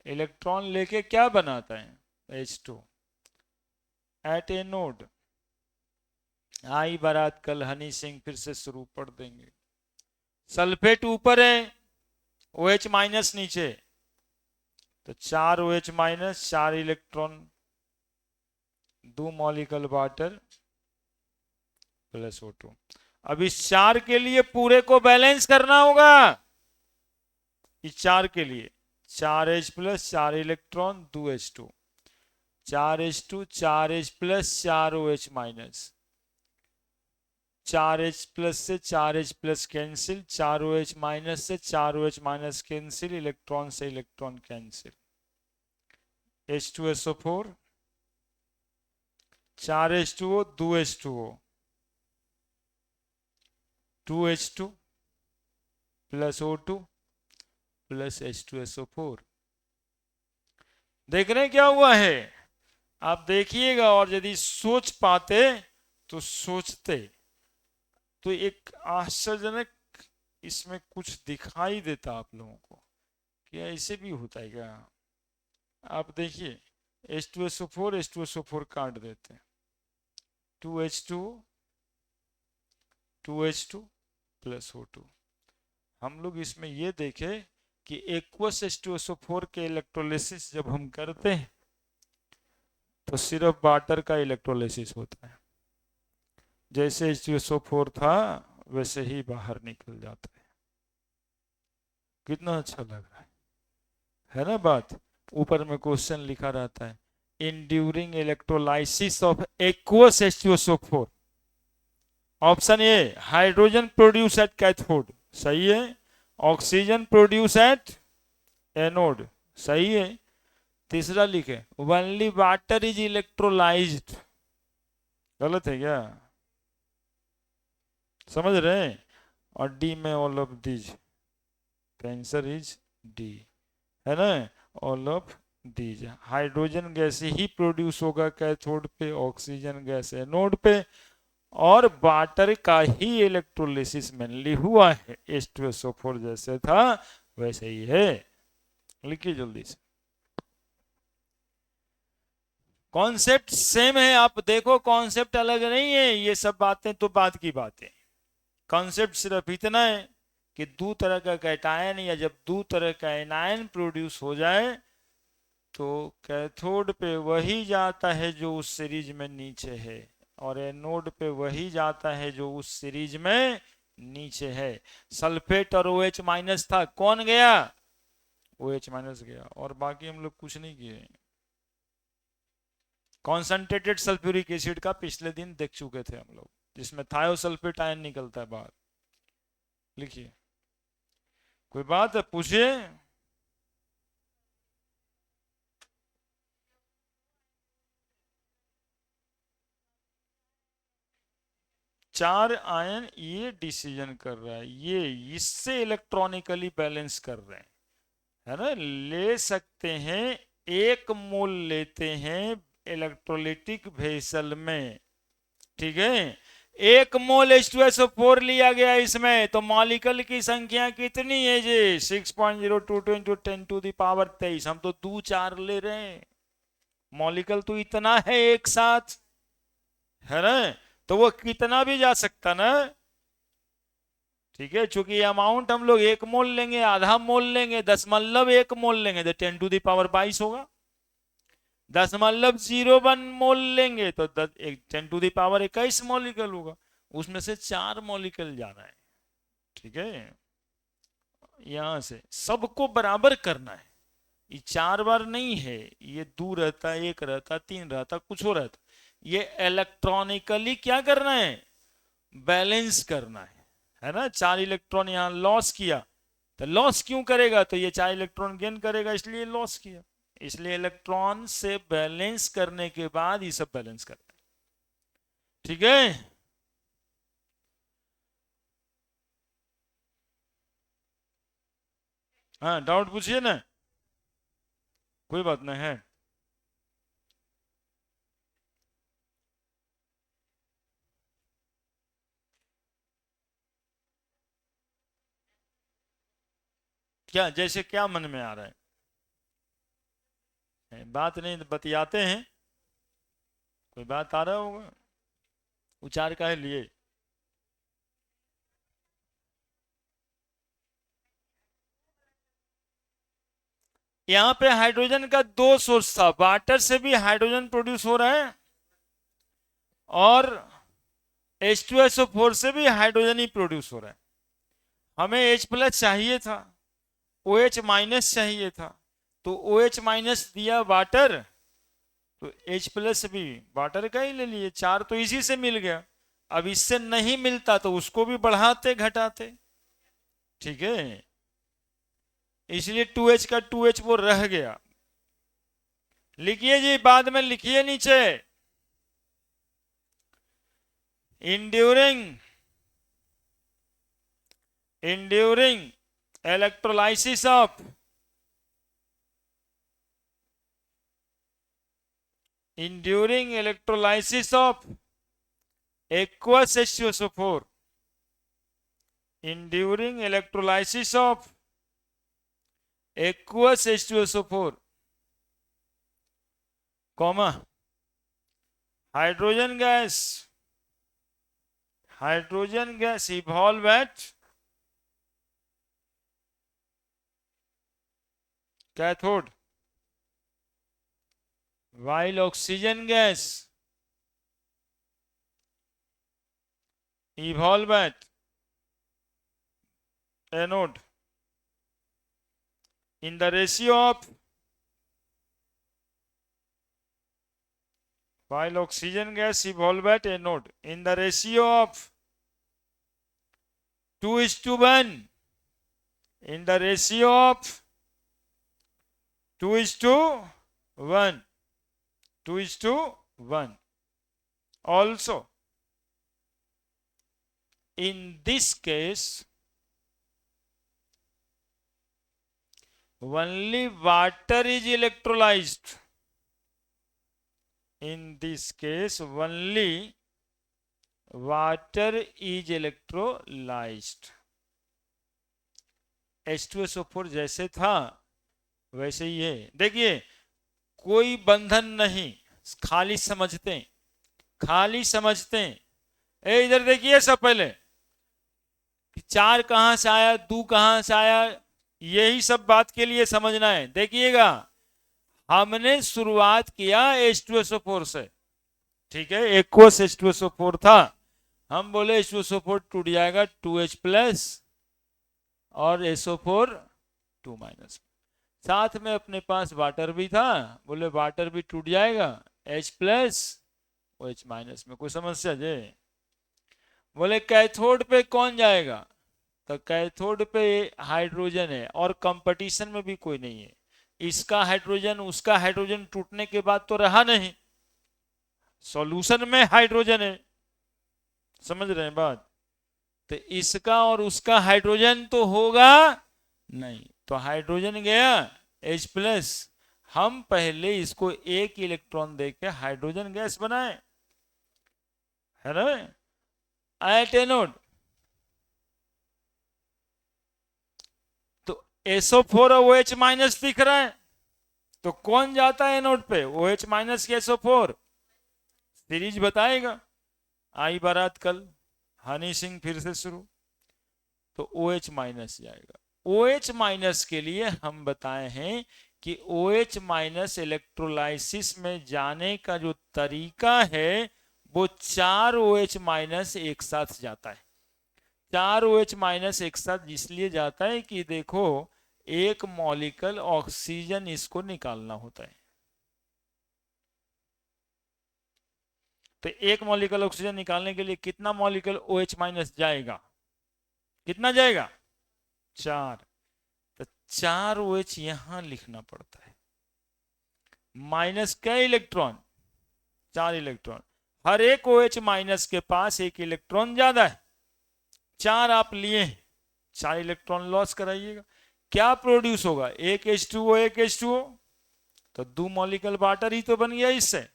इलेक्ट्रॉन लेके क्या बनाता है H2 एट ए नोड। आई बारात कल हनी सिंह फिर से शुरू पढ़ देंगे। सल्फेट ऊपर है, OH माइनस नीचे, तो 4 OH minus 4 electron 2 molecule water plus O2। अब इस 4 के लिए पूरे को बैलेंस करना होगा, इस 4 के लिए 4H plus 4 electron 2H2, 4H2 4H plus 4OH minus, 4H plus से 4H plus cancel, 4OH minus से 4OH माइनस कैंसिल, इलेक्ट्रॉन से electron cancel, H2SO4 4H2O 2H2O 2H2 plus O2 plus H2SO4। देख रहे हैं क्या हुआ है, आप देखिएगा, और यदि सोच पाते तो सोचते, तो एक आश्चर्यजनक इसमें कुछ दिखाई देता आप लोगों को, क्या ऐसे भी होता है क्या। आप देखिए H2SO4 H2SO4 काट देते हैं, 2H2 2H2 प्लस O2। हम लोग इसमें ये देखे कि एक्वस H2SO4 के इलेक्ट्रोलिसिस जब हम करते हैं तो सिर्फ वाटर का इलेक्ट्रोलिसिस होता है, जैसे H2SO4 था वैसे ही बाहर निकल जाता है। कितना अच्छा लग रहा है ना बात। ऊपर में क्वेश्चन लिखा रहता है, enduring electrolysis of aqueous H2SO4, option A hydrogen produce at cathode सही है, ऑक्सीजन प्रोड्यूस एट एनोड सही है, तीसरा लिखे ओनली वाटर इज इलेक्ट्रोलाइज्ड, गलत है क्या, समझ रहे हैं, और डी में all of these, answer is D, है ना, all of these. Hydrogen gas he produce होगा कैथोड पे, ऑक्सीजन गैस एनोड पे, और वाटर का ही इलेक्ट्रोलिसिस मेनली हुआ है, H2SO4 जैसे था वैसे ही है। लिखिए जल्दी से, कॉन्सेप्ट सेम है, आप देखो कॉन्सेप्ट अलग नहीं है, ये सब बातें तो बात की बातें, कॉन्सेप्ट सिर्फ इतना है कि दो तरह का कैटायन या जब दो तरह का एनायन प्रोड्यूस हो जाए तो कैथोड पे वही जाता है जो उस सीरीज में नीचे है, और एनोड पे वही जाता है जो उस सीरीज में नीचे है। सल्फेट और OH माइनस था, कौन गया, OH माइनस गया, और बाकी हम लोग कुछ नहीं किए। कॉन्सेंट्रेटेड सल्फ्यूरिक एसिड का पिछले दिन देख चुके थे हम लोग, जिसमें थायोसल्फेट आयन निकलता है बाहर। लिखिए, कोई बात है पूछिए। चार आयन ये डिसीजन कर रहा है, ये इससे इलेक्ट्रॉनिकली बैलेंस कर रहे हैं, है ना, ले सकते हैं, एक मोल लेते हैं इलेक्ट्रोलिटिक वेसल में, ठीक है, एक मोल H2SO4 लिया गया इसमें, तो मॉलिक्यूल की संख्या कितनी है जी, 6.022 इंटू 10⁻23। हम तो 2 4 ले रहे हैं, मॉलिक्यूल तो इतना है एक साथ, है ना, तो वो कितना भी जा सकता ना, ठीक है, चूंकि अमाउंट हम लोग 1 मोल लेंगे, आधा मोल लेंगे, 1 मोल लेंगे तो 10⁻22 होगा। 10.01 मोल लेंगे तो 10⁻21 मॉलिक्यूल होगा। उसमें से 4 मॉलिक्यूल जाना है। ठीक है, यहां से सबको बराबर करना है। ये 4 बार नहीं है, ये 2 रहता, 1 रहता, 3 रहता, कुछ हो रहता। ये इलेक्ट्रॉनिकली क्या करना है, बैलेंस करना है ना। 4 इलेक्ट्रॉन यहां लॉस किया, तो लॉस क्यों करेगा, तो ये 4 इलेक्ट्रॉन गेन करेगा, इसलिए लॉस किया। इसलिए इलेक्ट्रॉन से बैलेंस करने के बाद ये सब बैलेंस करता है। ठीक है, हाँ डाउट पूछिए ना, कोई बात नहीं है। क्या, जैसे क्या मन में आ रहा है, बात नहीं बतियाते हैं, कोई बात आ रहा होगा, उचार का है लिए। यहां पे हाइड्रोजन का 2 सोर्स था, वाटर से भी हाइड्रोजन प्रोड्यूस हो रहा है और H2SO4 से भी हाइड्रोजन ही प्रोड्यूस हो रहा है। हमें H+ चाहिए था, OH- चाहिए था, तो OH- दिया वाटर, तो H+ भी वाटर का ही ले लिए, 4 तो इसी से मिल गया। अब इससे नहीं मिलता तो उसको भी बढ़ाते घटाते। ठीक है, इसलिए 2H का 2H वो रह गया। लिखिए जी, बाद में लिखिए नीचे, enduring electrolysis of aqueous H2SO4, enduring electrolysis of aqueous H2SO4, comma hydrogen gas evolve eight cathode, while oxygen gas evolve at anode in the ratio of, while oxygen gas evolve at anode in the ratio of 2:1, in the ratio of 2:1, 2:1. Also, in this case, only water is electrolyzed. In this case, only water is electrolyzed. H2SO4 जैसे था वैसे ही है। देखिए, कोई बंधन नहीं, खाली समझते हैं, खाली समझते हैं। इधर देखिए, सब पहले 4 कहां से आया, 2 कहां से आया, यही सब बात के लिए समझना है। देखिएगा, हमने शुरुआत किया H2SO4 से, ठीक है, एक्वस H2SO4 था, हम बोले H2SO4 टूट जाएगा 2H+ और SO4 2-, साथ में अपने पास वाटर भी था, बोले वाटर भी टूट जाएगा H+ OH- में, कोई समस्या जे। बोले कैथोड पे कौन जाएगा, तो कैथोड पे हाइड्रोजन है और कंपटीशन में भी कोई नहीं है। इसका हाइड्रोजन उसका हाइड्रोजन टूटने के बाद तो रहा नहीं, सॉल्यूशन में हाइड्रोजन है, समझ रहे हैं बात। तो इसका और उसका हाइड्रोजन तो होगा नहीं, तो हाइड्रोजन गया H+, हम पहले इसको 1 इलेक्ट्रॉन देके हाइड्रोजन गैस बनाए, है ना, एट एनोड। तो SO4 और OH- दिख रहा है, तो कौन जाता है एनोड पे, OH- के SO4, सीरीज बताएगा। आई बारात कल, हनी सिंह फिर से शुरू। तो OH माइनस जाएगा। OH माइनस के लिए हम बताए हैं कि OH माइनस इलेक्ट्रोलाइसिस में जाने का जो तरीका है वो 4 OH माइनस एक साथ जाता है। 4 OH माइनस एक साथ इसलिए जाता है कि देखो एक मॉलिक्यूल ऑक्सीजन इसको निकालना होता है, तो एक मॉलिक्यूल ऑक्सीजन निकालने के लिए कितना मॉलिक्यूल OH माइनस जाएगा, कितना जाएगा 4। तो 4 OH यहां लिखना पड़ता है। माइनस क्या इलेक्ट्रॉन, 4 इलेक्ट्रॉन। हर एक OH माइनस के पास एक इलेक्ट्रॉन ज्यादा है, 4 आप लिए, 4 इलेक्ट्रॉन लॉस कराइएगा। क्या प्रोड्यूस होगा, एक H2O एक H2O, तो 2 मॉलिक्यूल वाटर ही तो बन गया इससे,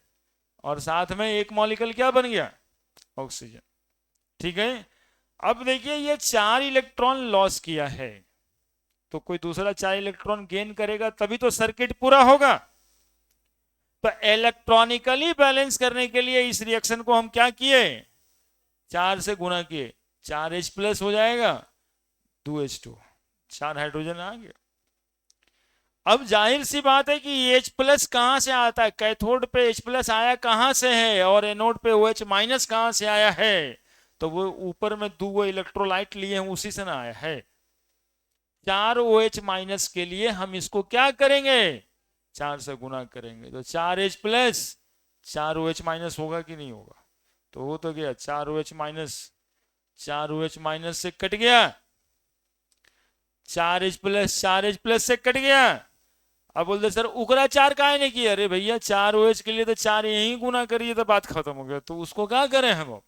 और साथ में एक मॉलिक्यूल क्या बन गया, ऑक्सीजन। ठीक है, अब देखिए ये 4 इलेक्ट्रॉन लॉस किया है, तो कोई दूसरा 4 इलेक्ट्रॉन गेन करेगा तभी तो सर्किट पूरा होगा। तो इलेक्ट्रॉनिकली बैलेंस करने के लिए इस रिएक्शन को हम क्या किए, 4 से गुना किए, 4H प्लस हो जाएगा 2H2, 4 हाइड्रोजन आ गया। अब जाहिर सी बात है कि H प्लस कहां से आता है, कैथोड पे H प्लस आया कहां से है, और एनोड पे OH माइनस कहां से आया है, तो वो ऊपर में 2 इलेक्ट्रोलाइट लिए हैं उसी से ना आया है। 4 OH माइनस के लिए हम इसको क्या करेंगे, 4 से गुना करेंगे, तो 4H प्लस 4 OH माइनस होगा कि नहीं होगा, तो हो तो गया 4 OH माइनस, 4 OH माइनस से कट गया, 4H प्लस से कट गया। अब बोलते सर उकरा 4 काहे नहीं किया, अरे भैया 4 OH के लिए तो 4 यही गुना करिए तो बात खत्म हो गया, तो उसको क्या करें हम,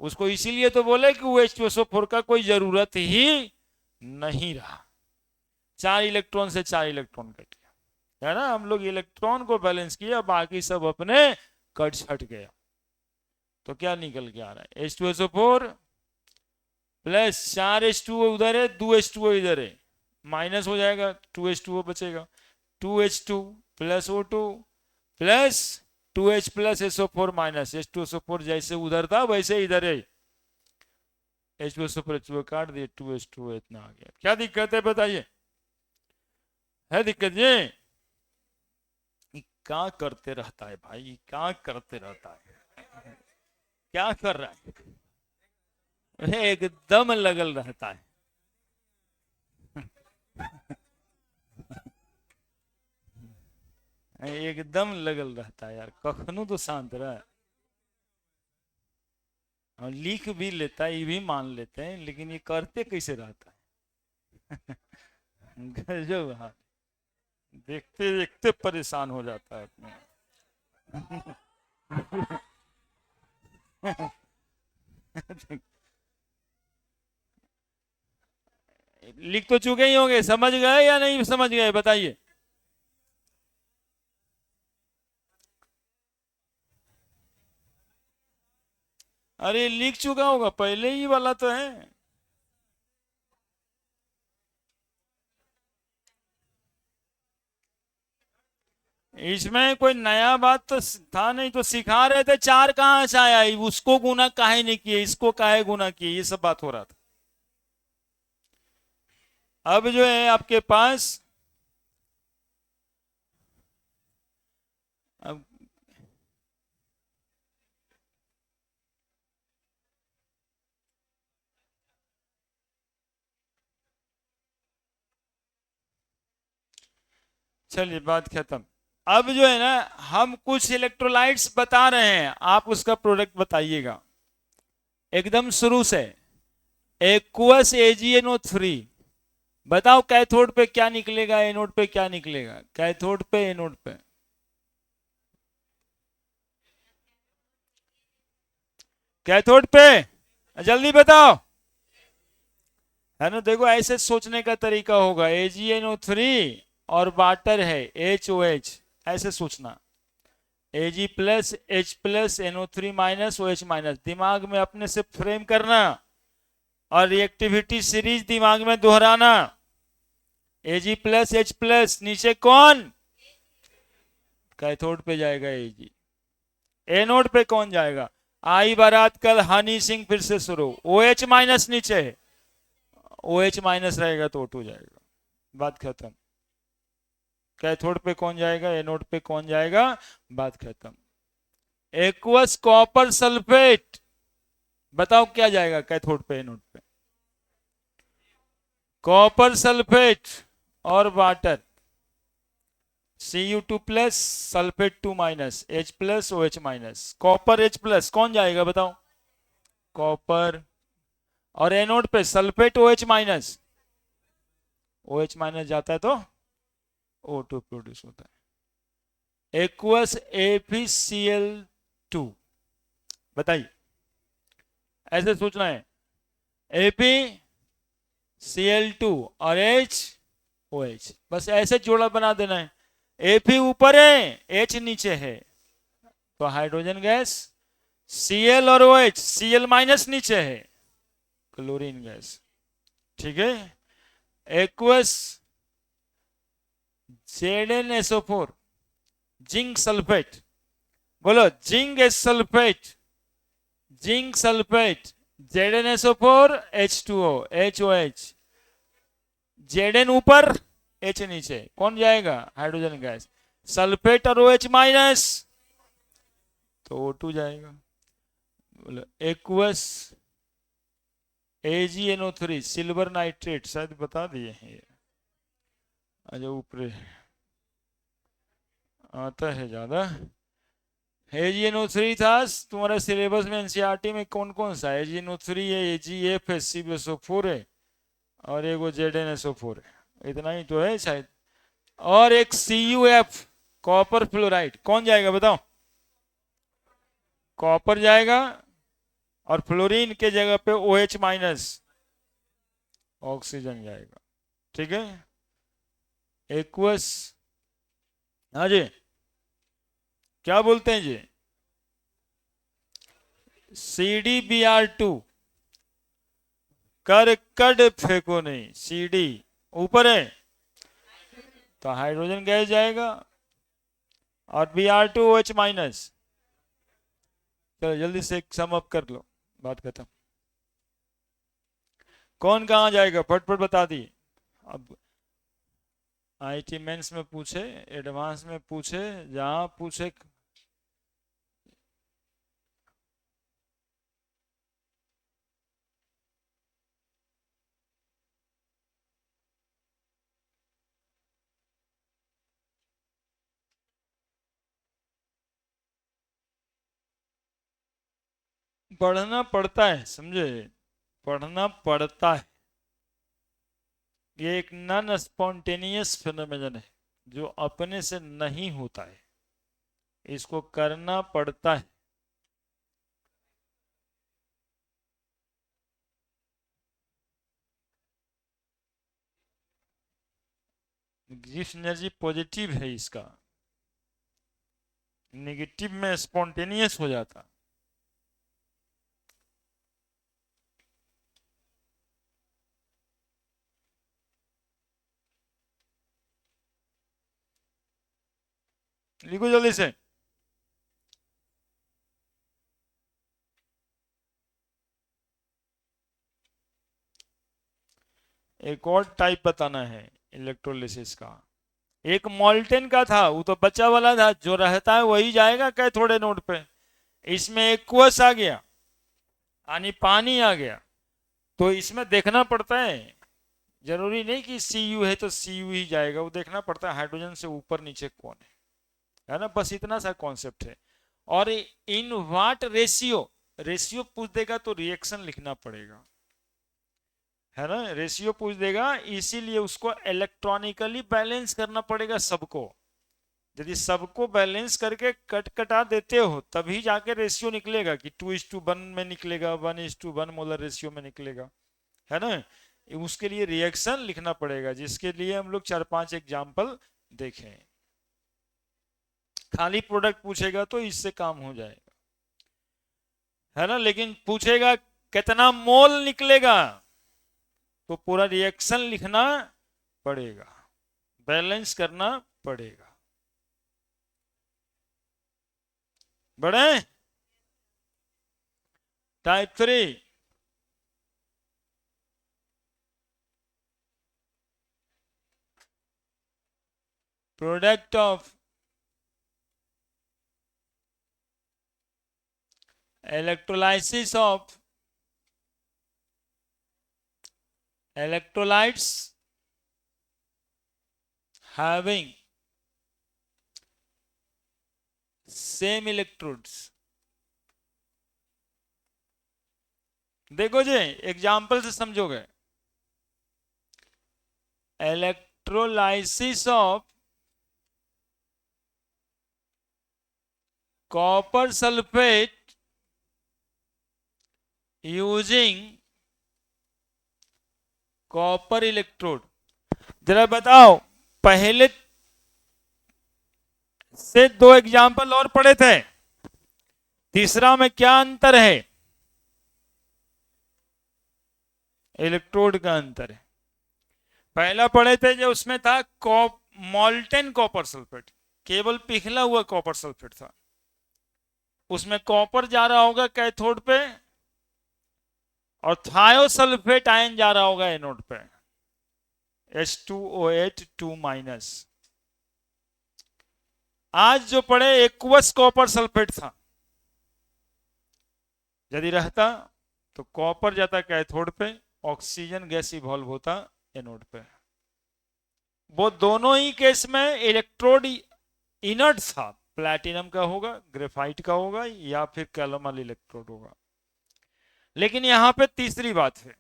उसको इसीलिए तो बोले कि OH2SO4 का कोई जरूरत ही नहीं रहा। 4 इलेक्ट्रॉन से 4 इलेक्ट्रॉन कट गया है ना, हम लोग इलेक्ट्रॉन को बैलेंस किया, बाकी सब अपने कट छट गया। तो क्या निकल के आ रहा है, H2SO4 प्लस 4H2O उधर है, 2H2O इधर है, माइनस हो जाएगा, 2H2O बचेगा, 2H2 plus O2 plus 2H plus SO4 minus H2SO4, जैसे उधर था वैसे इधर है, H2SO4 H2O काट दिए, 2H2O इतना आ गया। क्या दिक्कत है बताइए, है दिक्कत ये, क्या करते रहता है भाई, क्या करते रहता है, क्या कर रहा है, एकदम लगल रहता है। एकदम लगल रहता है यार, कखनू तो शांत रहा, और लिख भी लेता है, ये भी मान लेते हैं, लेकिन ये करते कैसे रहता है गजब, हाँ, देखते देखते परेशान हो जाता है लिख तो चुके ही होंगे, समझ गए या नहीं समझ गए बताइए। अरे लिख चुका होगा, पहले ही वाला तो है। इसमें कोई नया बात तो था नहीं, तो सिखा रहे थे 4 कहां से आया, उसको गुना काहे नहीं किए, इसको काहे गुना किए, ये सब बात हो रहा था। अब जो है आपके पास, अब चलिए बात खत्म। अब जो है ना हम कुछ इलेक्ट्रोलाइट्स बता रहे हैं, आप उसका प्रोडक्ट बताइएगा एकदम शुरू से। एक्वस AgNO3, बताओ कैथोड पे क्या निकलेगा, एनोड पे क्या निकलेगा, कैथोड पे एनोड पे, कैथोड पे, जल्दी बताओ, है ना। देखो ऐसे सोचने का तरीका होगा, AgNO3 और वाटर है HOH, ऐसे सोचना, Ag plus H plus NO3 minus OH minus, दिमाग में अपने से फ्रेम करना, और रिएक्टिविटी सीरीज दिमाग में दोहराना। Ag प्लस H प्लस, नीचे कौन, कैथोड पे जाएगा Ag, एनोड पे कौन जाएगा, आई बारात कल हनी सिंह फिर से शुरू, OH माइनस नीचे, OH माइनस रहेगा तो O2 जाएगा, बात खत्म। कैथोड पे कौन जाएगा, एनोड पे कौन जाएगा, बात खत्म। एक्वस कॉपर सल्फेट, बताओ क्या जाएगा कैथोड पे एनोड पे, कॉपर सल्फेट और water, Cu2 plus sulphate 2 minus, H plus OH minus, copper H plus कौन जाएगा बताओ, कॉपर, और एनोड पे sulphate OH minus, OH minus जाता है तो O2 प्रोड्यूस होता है। एक्वस ApCl2, बताइए, ऐसे सोचना है, ApCl2 और HOH, बस ऐसे जोड़ा बना देना है। Ap ऊपर है, H नीचे है, तो हाइड्रोजन गैस, Cl और OH, Cl माइनस नीचे है, क्लोरीन गैस, ठीक है। एक्वस ZnSO4, जिंक सल्फेट, बोलो zinc sulphate, zinc sulphate, ZnSO4 H2O HOH, Zn ऊपर H नीचे, कौन जाएगा, हाइड्रोजन गैस, सल्फेट और OH माइनस तो O2 जाएगा। बोलो एक्वस AgNO3 सिल्वर नाइट्रेट, शायद बता दिए हैं, अच्छा ऊपर आता है ज्यादा। AgNO3 था तुम्हारे सिलेबस में, एनसीईआरटी में कौन कौन सा, AgNO3 है, AgF है, CbSO4 है, और एक वो ZnSO4 है, इतना ही तो है शायद। और एक CuF कॉपर फ्लोराइड, कौन जाएगा बताओ, कॉपर जाएगा, और फ्लोरीन के जगह पे OH माइनस, ऑक्सीजन जाएगा, ठीक है। एक्वस, हाँ जी, क्या बोलते हैं जी, CdBr2, कर कड फेंको नहीं, CD ऊपर है तो हाइड्रोजन गैस जाएगा, और Br2OH माइनस, चलो जल्दी से सम अप कर लो, बात खत्म। कौन कहाँ जाएगा फटफट बता दी। अब IIT मेंस में पूछे, एडवांस में पूछे, जहां पूछे, पढ़ना पड़ता है, समझे, पढ़ना पड़ता है। ये एक नॉन स्पॉन्टेनियस फिनोमेनन है जो अपने से नहीं होता है, इसको करना पड़ता है। जिस एनर्जी पॉजिटिव है इसका, नेगेटिव में स्पॉन्टेनियस हो जाता। लिखो जल्दी से। एक और टाइप बताना है इलेक्ट्रोलिसिस का। एक मोल्टेन का था, वो तो बचा वाला था, जो रहता है वही जाएगा कैथोड नोड पे। इसमें एक्वस आ गया, यानी पानी आ गया, तो इसमें देखना पड़ता है, जरूरी नहीं कि Cu है तो Cu ही जाएगा, वो देखना पड़ता है हाइड्रोजन से ऊपर नीचे कौन है ना, बस इतना सा कॉन्सेप्ट है। और इन व्हाट रेशियो, रेशियो पूछ देगा तो रिएक्शन लिखना पड़ेगा, है ना, रेशियो पूछ देगा, इसीलिए उसको इलेक्ट्रॉनिकली बैलेंस करना पड़ेगा सबको। यदि सबको बैलेंस करके कट कटा देते हो तभी जाके रेशियो निकलेगा, कि 2:1 में निकलेगा, 1:1 मोलर रेशियो में निकलेगा, है ना। उसके लिए रिएक्शन लिखना पड़ेगा, जिसके लिए हम लोग 4-5 एग्जाम्पल देखें। खाली प्रोडक्ट पूछेगा तो इससे काम हो जाएगा, है ना, लेकिन पूछेगा कितना मोल निकलेगा तो पूरा रिएक्शन लिखना पड़ेगा, बैलेंस करना पड़ेगा। बढ़े, type 3, product of electrolysis of electrolytes having same electrodes। देखो जी एग्जाम्पल से समझोगे। Electrolysis of copper sulphate using copper electrode. जरा बताओ, पहले से दो एग्जाम्पल और पढ़े थे, तीसरा में क्या अंतर है? इलेक्ट्रोड का अंतर है। पहला पढ़े थे जो उसमें था मॉल्टेन कॉपर सल्फेट, केवल पिघला हुआ कॉपर सल्फेट था, उसमें कॉपर जा रहा होगा कैथोड पे और थायोसल्फेट आयन जा रहा होगा एनोड पे, H2OH 2-। आज जो पढ़े एक्वस कॉपर सल्फेट था, यदि रहता तो कॉपर जाता कैथोड पे, ऑक्सीजन गैस इवॉल्व होता एनोड पे। वो दोनों ही केस में इलेक्ट्रोड इनर्ट था, प्लैटिनम का होगा, ग्रेफाइट का होगा या फिर कैलोमल इलेक्ट्रोड होगा। लेकिन यहां पे तीसरी बात है,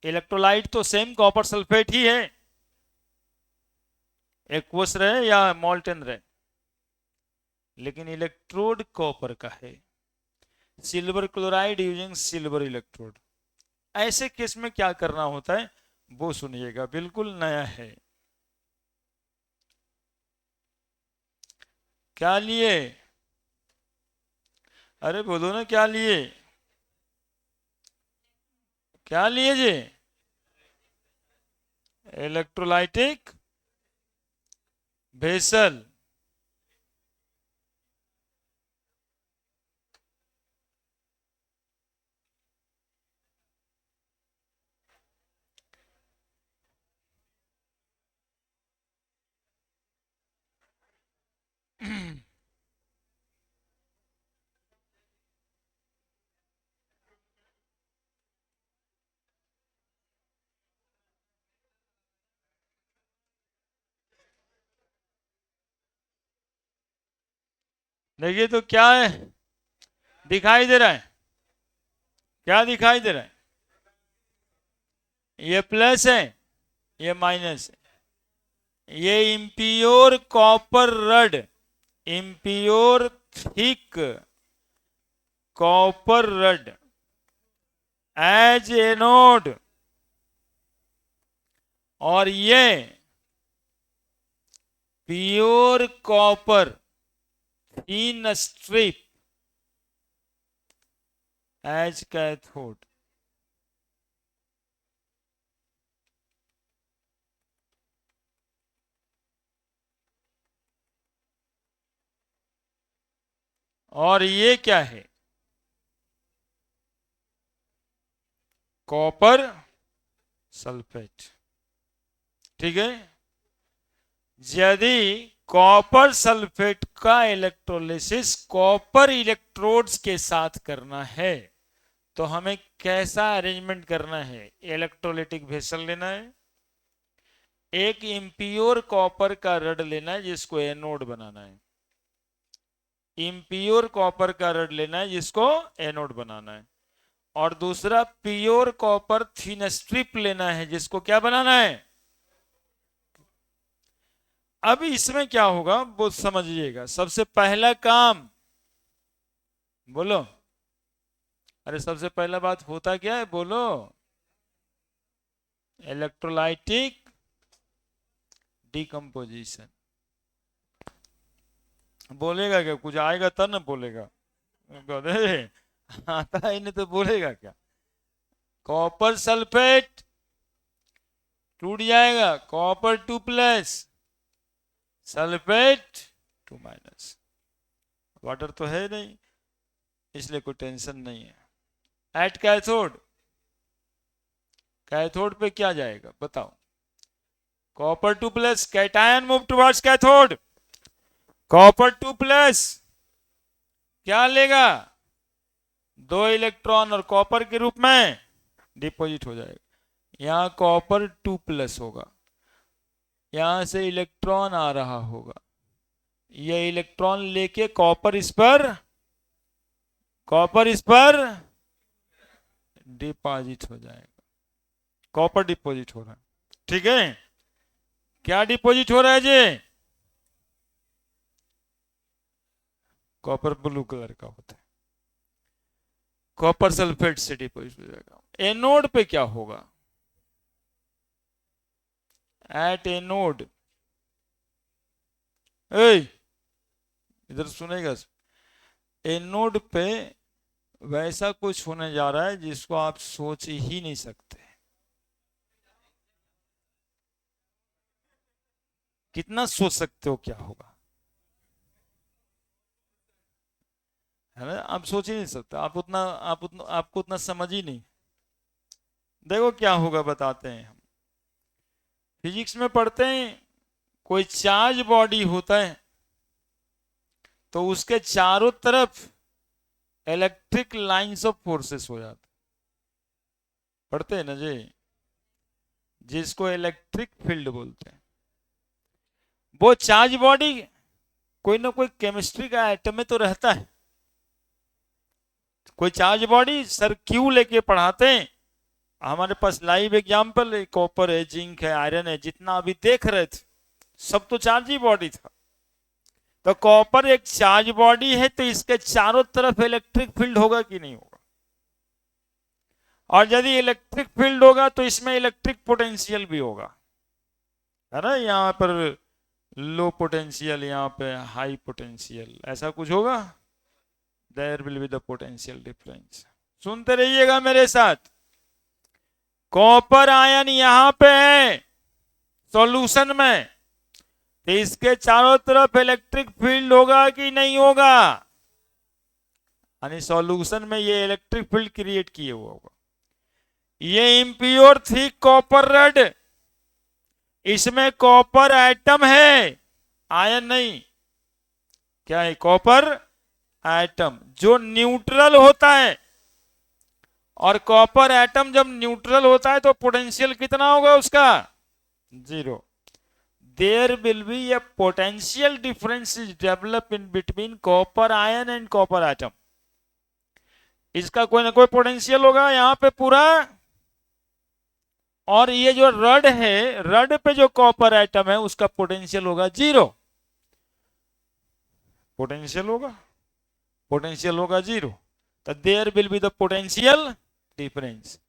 इलेक्ट्रोलाइट तो सेम कॉपर सल्फेट ही है, एक्वस रहे या मॉल्टेन रहे, लेकिन इलेक्ट्रोड कॉपर का है। Silver chloride using silver electrode. ऐसे केस में क्या करना होता है वो सुनिएगा, बिल्कुल नया है। क्या लिए? अरे बोलो ना, क्या लिए? क्या लिए जी? Electrolytic vessel. देखिए तो क्या है, दिखाई दे रहा है? क्या दिखाई दे रहा है? ये प्लस है, ये माइनस है। ये impure copper rod, impure thick copper rod as anode, और ये pure copper thin strip as cathode. और ये क्या है? Copper sulphate. ठीक है, यदि कॉपर सल्फेट का इलेक्ट्रोलिसिस कॉपर इलेक्ट्रोड्स के साथ करना है तो हमें कैसा अरेंजमेंट करना है? इलेक्ट्रोलिटिक वेसल लेना है, एक इम्प्योर कॉपर का रड लेना है जिसको एनोड बनाना है, इम्प्योर कॉपर का रड लेना है जिसको एनोड बनाना है, और दूसरा प्योर कॉपर थीन स्ट्रिप लेना है जिसको क्या बनाना है। अब इसमें क्या होगा वो समझिएगा। सबसे पहला काम बोलो, अरे सबसे पहला बात होता क्या है बोलो? Electrolytic decomposition. बोलेगा क्या? कुछ आएगा तब ना बोलेगा। अरे आता ही नहीं तो बोलेगा क्या? कॉपर सल्फेट टूट जाएगा, कॉपर 2+, सल्फेट 2-। वाटर तो है नहीं, इसलिए कोई टेंशन नहीं है। एट कैथोड, कैथोड पे क्या जाएगा बताओ? Copper 2 plus, cation move towards cathode, copper 2 plus क्या लेगा, 2 इलेक्ट्रॉन और कॉपर के रूप में डिपॉजिट हो जाएगा। यहां कॉपर 2 प्लस होगा, यहां से इलेक्ट्रॉन आ रहा होगा, ये इलेक्ट्रॉन लेके कॉपर इस पर डिपॉजिट हो जाएगा। कॉपर डिपॉजिट हो रहा है, ठीक है। क्या डिपॉजिट हो रहा है जी, कॉपर ब्लू कलर का होता है, कॉपर सल्फेट से डिपॉजिट हो जाएगा। एनोड पे क्या होगा, एट एनोड, इधर सुनेगा, एनोड पे वैसा कुछ होने जा रहा है जिसको आप सोच ही नहीं सकते। कितना सोच सकते हो क्या होगा, है ना, आप सोच ही नहीं सकते, आपको उतना समझ ही नहीं। देखो क्या होगा, बताते हैं हम, फिजिक्स में पढ़ते हैं, कोई चार्ज बॉडी होता है तो उसके चारों तरफ इलेक्ट्रिक लाइंस ऑफ फोर्सेस हो जाते, पढ़ते हैं ना जी, जिसको इलेक्ट्रिक फील्ड बोलते हैं। वो चार्ज बॉडी कोई ना कोई केमिस्ट्री का आइटम में तो रहता है, कोई चार्ज बॉडी सर क्यू लेके पढ़ाते हैं, हमारे पास लाइव एग्जाम्पल है, कॉपर है, जिंक है, आयरन है, जितना अभी देख रहे थे सब तो चार्ज ही बॉडी था। तो कॉपर एक चार्ज बॉडी है, तो इसके चारों तरफ इलेक्ट्रिक फील्ड होगा कि नहीं होगा, और यदि इलेक्ट्रिक फील्ड होगा तो इसमें इलेक्ट्रिक पोटेंशियल भी होगा, है ना, यहाँ पर लो पोटेंशियल, यहाँ पे हाई पोटेंशियल, ऐसा कुछ होगा, there will be the potential difference. सुनते रहिएगा मेरे साथ, कॉपर आयन यहां पे है सॉल्यूशन में, तो इसके चारों तरफ इलेक्ट्रिक फील्ड होगा कि नहीं होगा, यानी सॉल्यूशन में ये इलेक्ट्रिक फील्ड क्रिएट किए हुआ होगा। ये इम्प्योर थी कॉपर रेड, इसमें कॉपर एटम है, आयन नहीं, क्या है, कॉपर एटम जो न्यूट्रल होता है, और कॉपर एटम जब न्यूट्रल होता है तो पोटेंशियल कितना होगा उसका, 0। There will be a potential difference is develop in between copper ion and copper atom, इसका कोई ना कोई पोटेंशियल होगा यहां पे पूरा, और ये जो रड है, रड पे जो कॉपर एटम है उसका पोटेंशियल होगा 0, पोटेंशियल होगा 0, तो there will be the potential difference.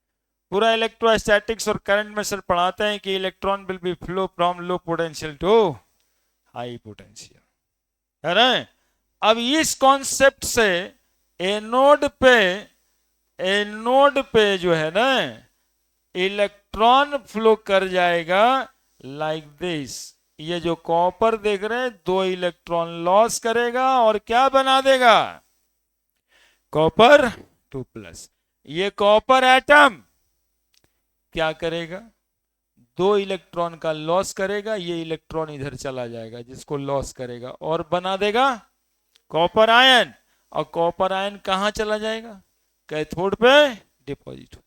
पूरा इलेक्ट्रोस्टैटिक्स और करंट में सर पढ़ाते हैं कि electron will be flow from low potential to high potential, है ना। अब इस कॉन्सेप्ट से एनोड पे जो है ना इलेक्ट्रॉन फ्लो कर जाएगा लाइक दिस, ये जो कॉपर देख रहे हैं 2 इलेक्ट्रॉन लॉस करेगा और क्या बना देगा, कॉपर 2 प्लस। ये कॉपर एटम क्या करेगा, 2 इलेक्ट्रॉन का लॉस करेगा, ये इलेक्ट्रॉन इधर चला जाएगा जिसको लॉस करेगा, और बना देगा कॉपर आयन, और कॉपर आयन कहां चला जाएगा, कैथोड पे डिपॉजिट हो।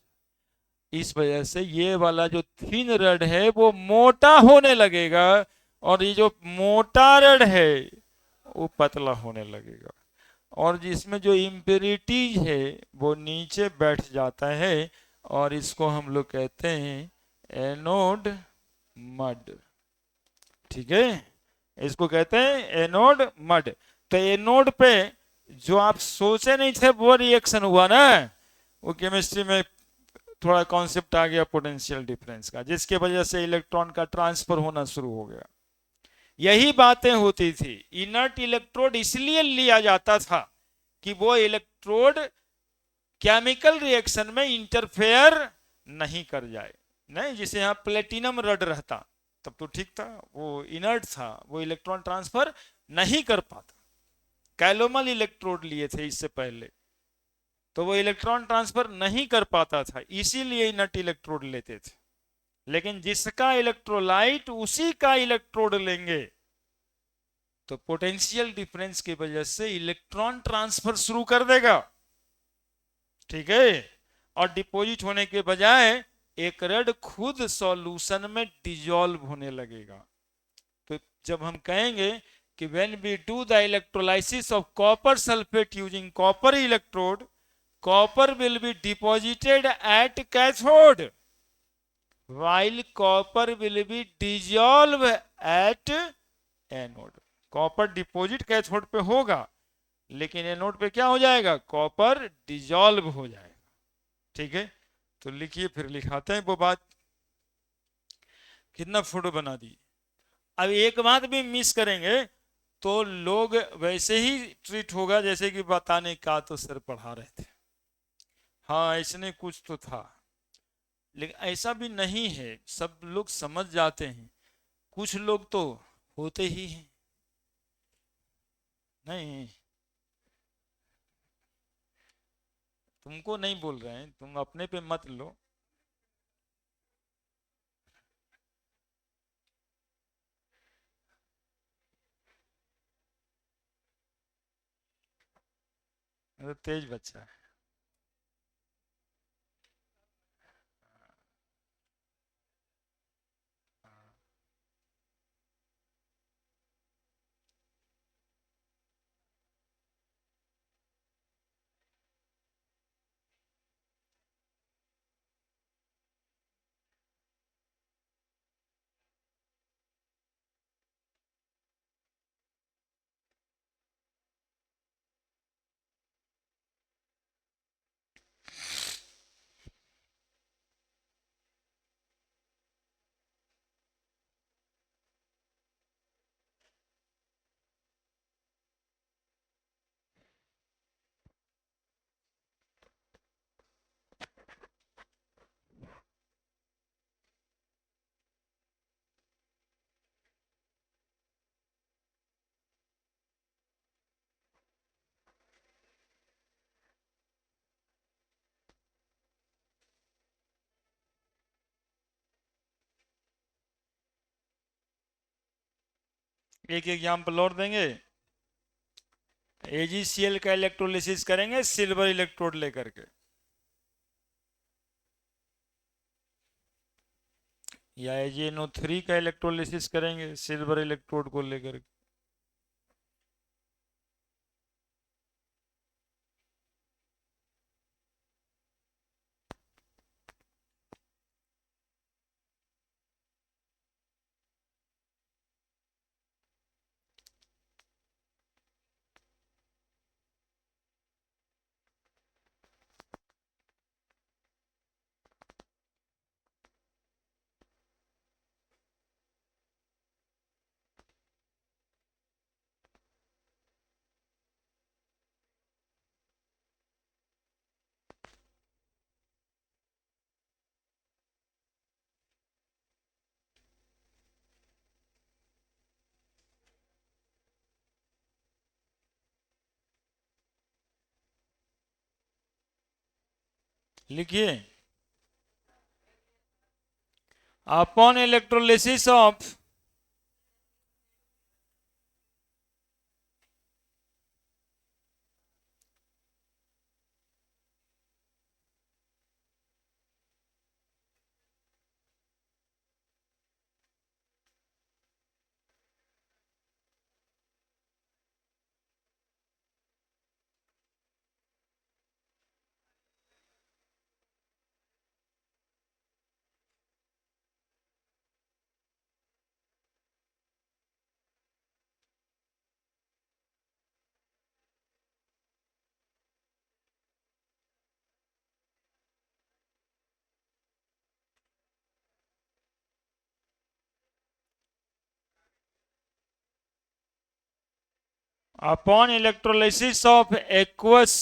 इस वजह से ये वाला जो थिन रड है वो मोटा होने लगेगा, और ये जो मोटा रड है वो पतला होने लगेगा, और जिसमें जो इम्प्योरिटीज है वो नीचे बैठ जाता है, और इसको हम लोग कहते हैं एनोड मड, ठीक है, इसको कहते हैं एनोड मड। तो एनोड पे जो आप सोचे नहीं थे वो रिएक्शन हुआ ना, वो केमिस्ट्री में थोड़ा कॉन्सेप्ट आ गया पोटेंशियल डिफरेंस का, जिसके वजह से इलेक्ट्रॉन का ट्रांसफर होना शुरू हो गया। यही बातें होती थी, इनर्ट इलेक्ट्रोड इसलिए लिया जाता था कि वो इलेक्ट्रोड केमिकल रिएक्शन में इंटरफेयर नहीं कर जाए, नहीं, जिसे यहां प्लेटिनम रड रहता तब तो ठीक था, वो इनर्ट था, वो इलेक्ट्रॉन ट्रांसफर नहीं कर पाता। कैलोमल इलेक्ट्रोड लिए थे इससे पहले, तो वो इलेक्ट्रॉन ट्रांसफर नहीं कर पाता था, इसीलिए इनर्ट इलेक्ट्रोड लेते थे। लेकिन जिसका इलेक्ट्रोलाइट उसी का इलेक्ट्रोड लेंगे तो पोटेंशियल डिफरेंस की वजह से इलेक्ट्रॉन ट्रांसफर शुरू कर देगा, ठीक है। और डिपॉजिट होने के बजाय एक रड खुद सॉल्यूशन में डिजॉल्व होने लगेगा। तो जब हम कहेंगे कि when we do the electrolysis of copper sulphate using copper electrode, copper will be deposited at cathode while copper will be dissolve at anode. Copper deposit cathode पे होगा लेकिन एनोड पे क्या हो जाएगा, कॉपर डिजॉल्व हो जाएगा, ठीक है। तो लिखिए, फिर लिखाते हैं वो बात। कितना फोटो बना दी। अब एक बात भी मिस करेंगे तो लोग वैसे ही ट्रीट होगा जैसे कि बताने का तो सर पढ़ा रहे थे, हाँ इसने कुछ तो था, लेकिन ऐसा भी नहीं है। सब लोग समझ जाते हैं, कुछ लोग तो होते ही हैं। नहीं, तुमको नहीं बोल रहे हैं, तुम अपने पे मत लो। ये तो तेज बच्चा है। एक एग्जाम्पल और देंगे। AgCl का इलेक्ट्रोलिसिस करेंगे सिल्वर इलेक्ट्रोड लेकर के, या AgNO3 का इलेक्ट्रोलिसिस करेंगे सिल्वर इलेक्ट्रोड को लेकर के। लिखिए, upon electrolysis of upon electrolysis of aqueous,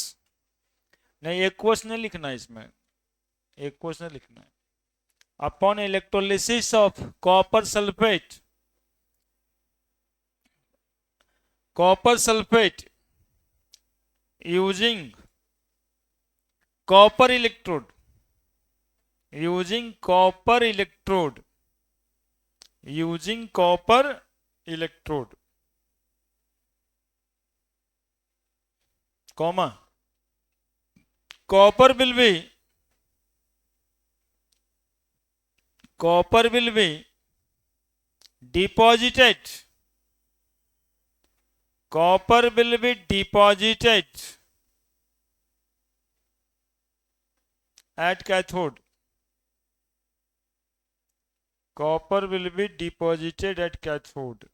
नहीं एक्वस नहीं लिखना है इसमें, एक्वस नहीं लिखना है। Upon electrolysis of copper sulphate, copper sulphate using copper electrode, using copper electrode, using copper electrode, comma, copper will be deposited, copper will be deposited at cathode, copper will be deposited at cathode,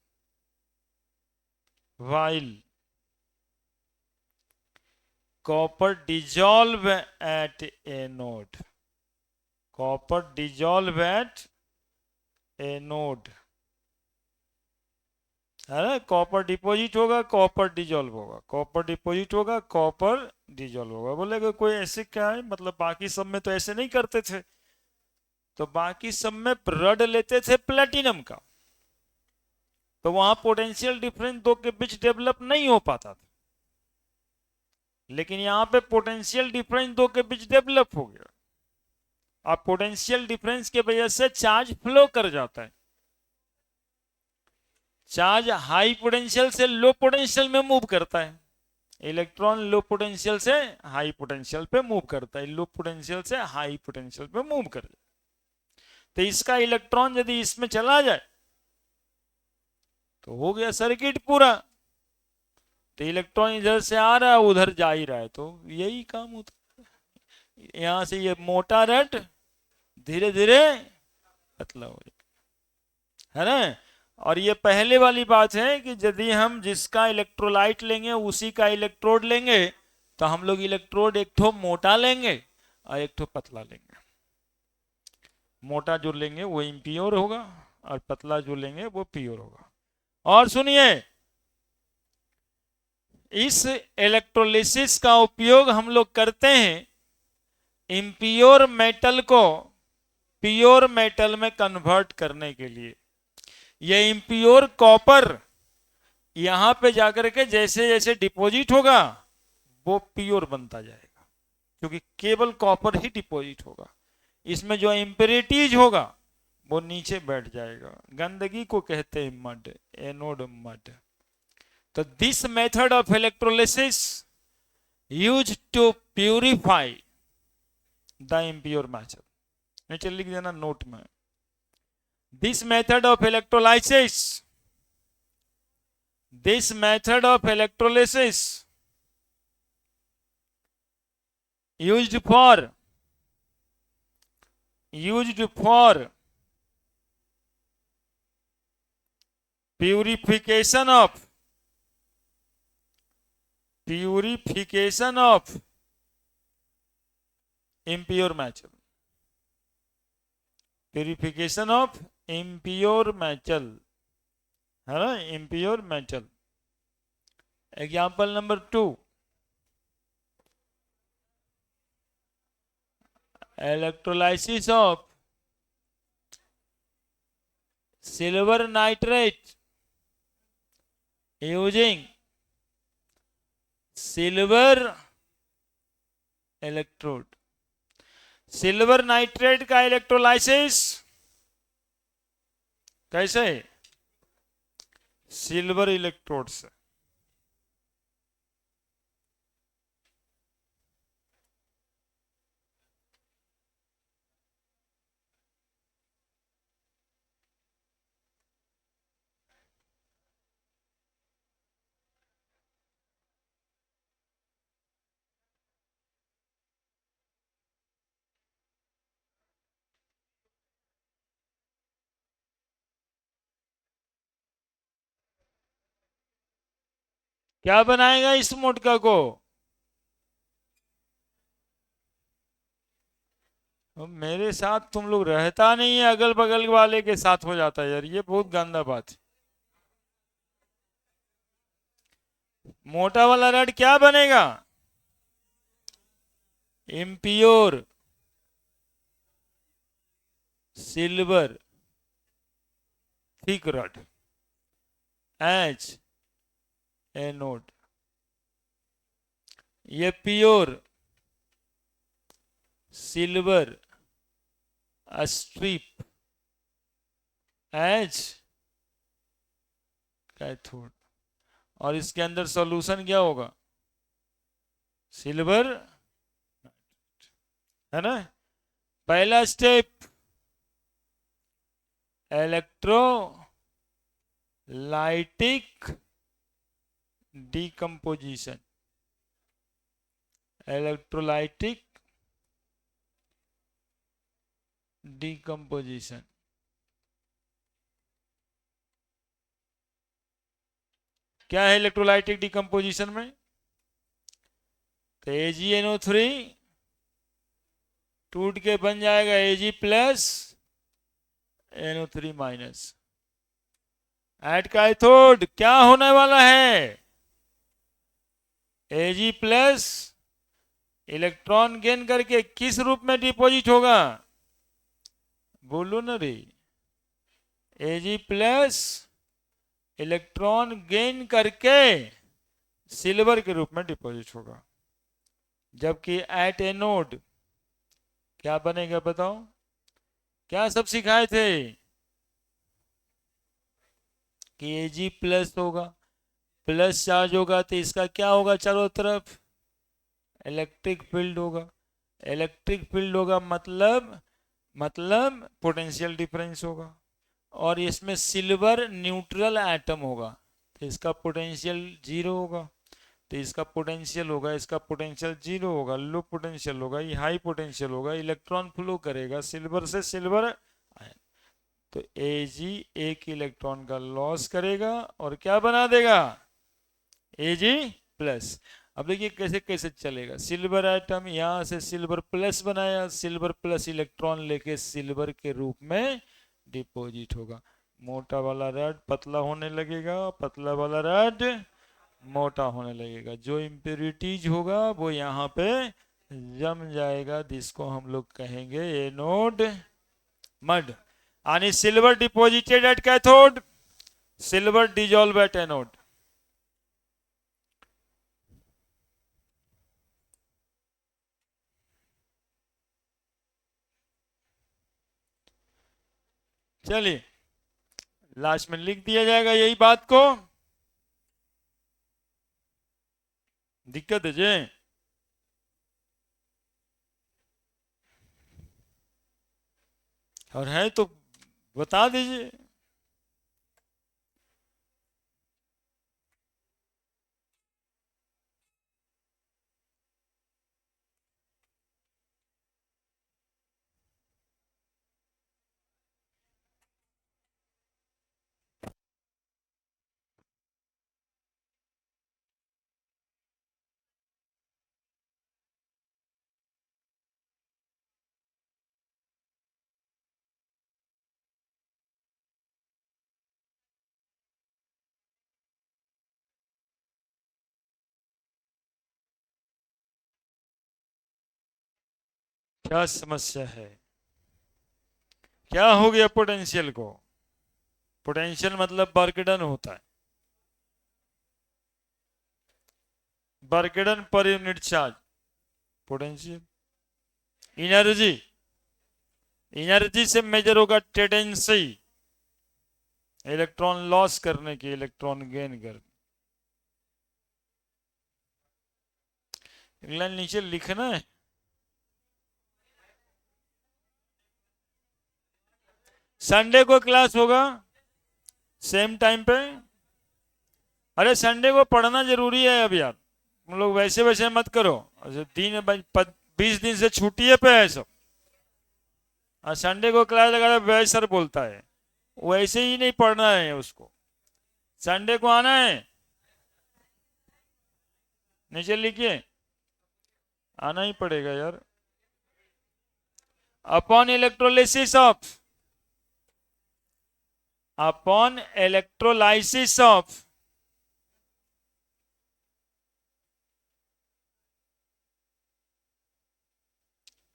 while copper dissolve at anode, copper dissolve at anode, है ना। Copper deposit होगा, copper dissolve होगा, copper deposit होगा, copper dissolve होगा। बोलेगा कोई ऐसे क्या है, मतलब बाकी सब में तो ऐसे नहीं करते थे। तो बाकी सब में रड लेते थे प्लेटिनम का, तो वहां पोटेंशियल डिफरेंस दो के बीच डेवलप नहीं हो पाता था, लेकिन यहां पे पोटेंशियल डिफरेंस दो के बीच डेवलप हो गया। अब पोटेंशियल डिफरेंस की वजह से चार्ज फ्लो कर जाता है, चार्ज हाई पोटेंशियल से लो पोटेंशियल में मूव करता है, इलेक्ट्रॉन लो पोटेंशियल से हाई पोटेंशियल पे मूव करता है, लो पोटेंशियल से हाई पोटेंशियल पे मूव कर जाए। तो इसका इलेक्ट्रॉन यदि इसमें चला जाए तो हो गया सर्किट पूरा। तो इलेक्ट्रॉन इधर से आ रहा है, उधर जा ही रहा है, तो यही काम होता है। यहां से ये मोटा रड धीरे धीरे पतला हो जाए, है ना। और ये पहले वाली बात है कि यदि हम जिसका इलेक्ट्रोलाइट लेंगे उसी का इलेक्ट्रोड लेंगे, तो हम लोग इलेक्ट्रोड एक ठो मोटा लेंगे और एक ठो पतला लेंगे। मोटा जो लेंगे वो इम्प्योर होगा और पतला जो लेंगे वो प्योर होगा। और सुनिए, इस इलेक्ट्रोलिसिस का उपयोग हम लोग करते हैं इम्प्योर मेटल को प्योर मेटल में कन्वर्ट करने के लिए। ये इम्प्योर कॉपर यहां पे जाकर के जैसे जैसे डिपॉजिट होगा वो प्योर बनता जाएगा, क्योंकि केवल कॉपर ही डिपॉजिट होगा। इसमें जो इम्प्योरिटीज होगा वो नीचे बैठ जाएगा। गंदगी को कहते हैं मड, एनोड मड। तो this method of electrolysis used to purify the impure metal. नीचे लिख देना नोट में, this method of electrolysis used for purification of impure metal, purification of impure metal, है ना, impure metal. Example number 2, electrolysis of silver nitrate using silver electrode. Silver nitrate का electrolysis कैसे? Silver electrode से। क्या बनाएगा इस मोटका को? मेरे साथ तुम लोग रहता नहीं है, अगल बगल वाले के साथ हो जाता है यार, ये बहुत गंदा बात है। मोटा वाला रड क्या बनेगा? Impure silver thick rod as anode. ये pure silver a strip as cathode, और इसके अंदर सॉल्यूशन क्या होगा, सिल्वर, है ना। पहला step electrolytic decomposition, electrolytic decomposition. क्या है इलेक्ट्रोलाइटिक डिकम्पोजिशन में, तो AgNO3 टूट के बन जाएगा Ag plus NO3 minus. At cathode क्या होने वाला है, Ag प्लस इलेक्ट्रॉन गेन करके किस रूप में डिपॉजिट होगा, बोलो ना रे, Ag प्लस इलेक्ट्रॉन गेन करके सिल्वर के रूप में डिपॉजिट होगा। जबकि एट एनोड क्या बनेगा बताओ, क्या सब सिखाए थे कि Ag प्लस होगा, प्लस चार्ज होगा तो इसका क्या होगा, चारों तरफ इलेक्ट्रिक फील्ड होगा। इलेक्ट्रिक फील्ड होगा मतलब पोटेंशियल डिफरेंस होगा, और इसमें सिल्वर न्यूट्रल एटम होगा तो इसका पोटेंशियल जीरो होगा, तो इसका पोटेंशियल होगा, इसका पोटेंशियल जीरो होगा, लो पोटेंशियल होगा, ये हाई पोटेंशियल होगा, इलेक्ट्रॉन फ्लो करेगा सिल्वर से सिल्वर, तो Ag एक इलेक्ट्रॉन का लॉस करेगा और क्या बना देगा, Ag प्लस। अब देखिए कैसे कैसे चलेगा, सिल्वर एटम यहां से सिल्वर प्लस बनाया, सिल्वर प्लस इलेक्ट्रॉन लेके सिल्वर के रूप में डिपॉजिट होगा। मोटा वाला रड पतला होने लगेगा, पतला वाला रड मोटा होने लगेगा, जो इम्प्योरिटीज होगा वो यहाँ पे जम जाएगा, जिसको हम लोग कहेंगे एनोड मड। यानी silver deposited at cathode, silver dissolve at anode. चलिए लास्ट में लिख दिया जाएगा यही बात को, दिक्कत है जी, और है तो बता दीजिए। क्या समस्या है, क्या हो गया पोटेंशियल को, पोटेंशियल मतलब वर्क डन होता है, work done per unit charge, potential. Energy, energy से मेजर होगा टेंडेंसी, इलेक्ट्रॉन लॉस करने की, इलेक्ट्रॉन गेन करने। लाइन नीचे लिखना है, संडे को क्लास होगा सेम टाइम पे। अरे संडे को पढ़ना जरूरी है अब यार, तुम लोग वैसे वैसे मत करो, 20 दिन से छुट्टी है पे है सब, और संडे को क्लास लगा वैसे सर बोलता है, वैसे ही नहीं पढ़ना है उसको, संडे को आना है, नीचे लिखिए, आना ही पड़ेगा यार। Upon electrolysis of, upon electrolysis of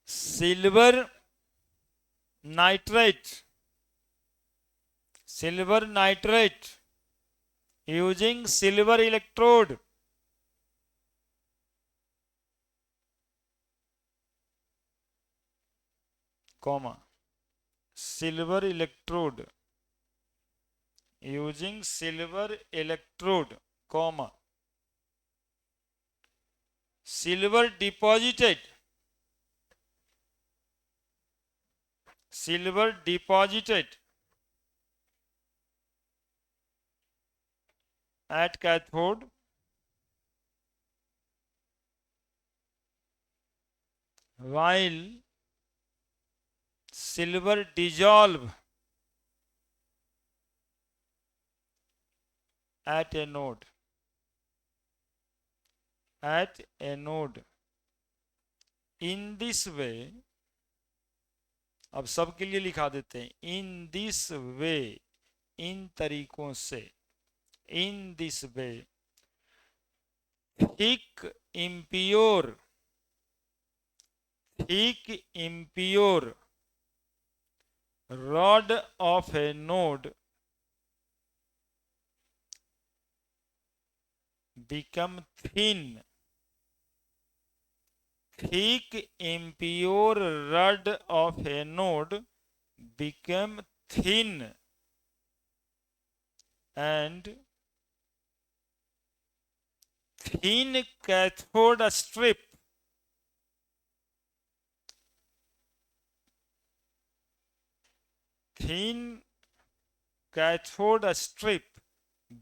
silver nitrate, silver nitrate using silver electrode, comma silver electrode, using silver electrode, comma, silver deposited at cathode while silver dissolve at anode. In this way, अब सबके लिए लिखा देते हैं, in this way, इन तरीकों से, in this way thick impure rod of a node become thin. Thick impure rod of a node become thin and thin cathode strip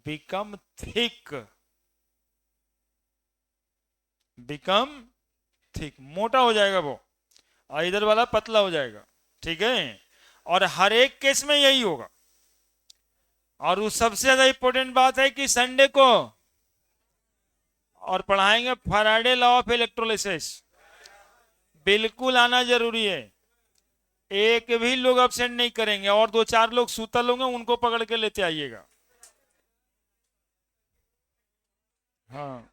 become thick, मोटा हो जाएगा वो, और इधर वाला पतला हो जाएगा, ठीक है। और हर एक केस में यही होगा। और उस सबसे ज्यादा इंपॉर्टेंट बात है कि संडे को और पढ़ाएंगे फैराडे लॉ ऑफ इलेक्ट्रोलिसिस, बिल्कुल आना जरूरी है। एक भी लोग अब्सेंट नहीं करेंगे, और 2-4 लोग सूतल होंगे, उनको पकड़ के लेते आइएगा। हाँ।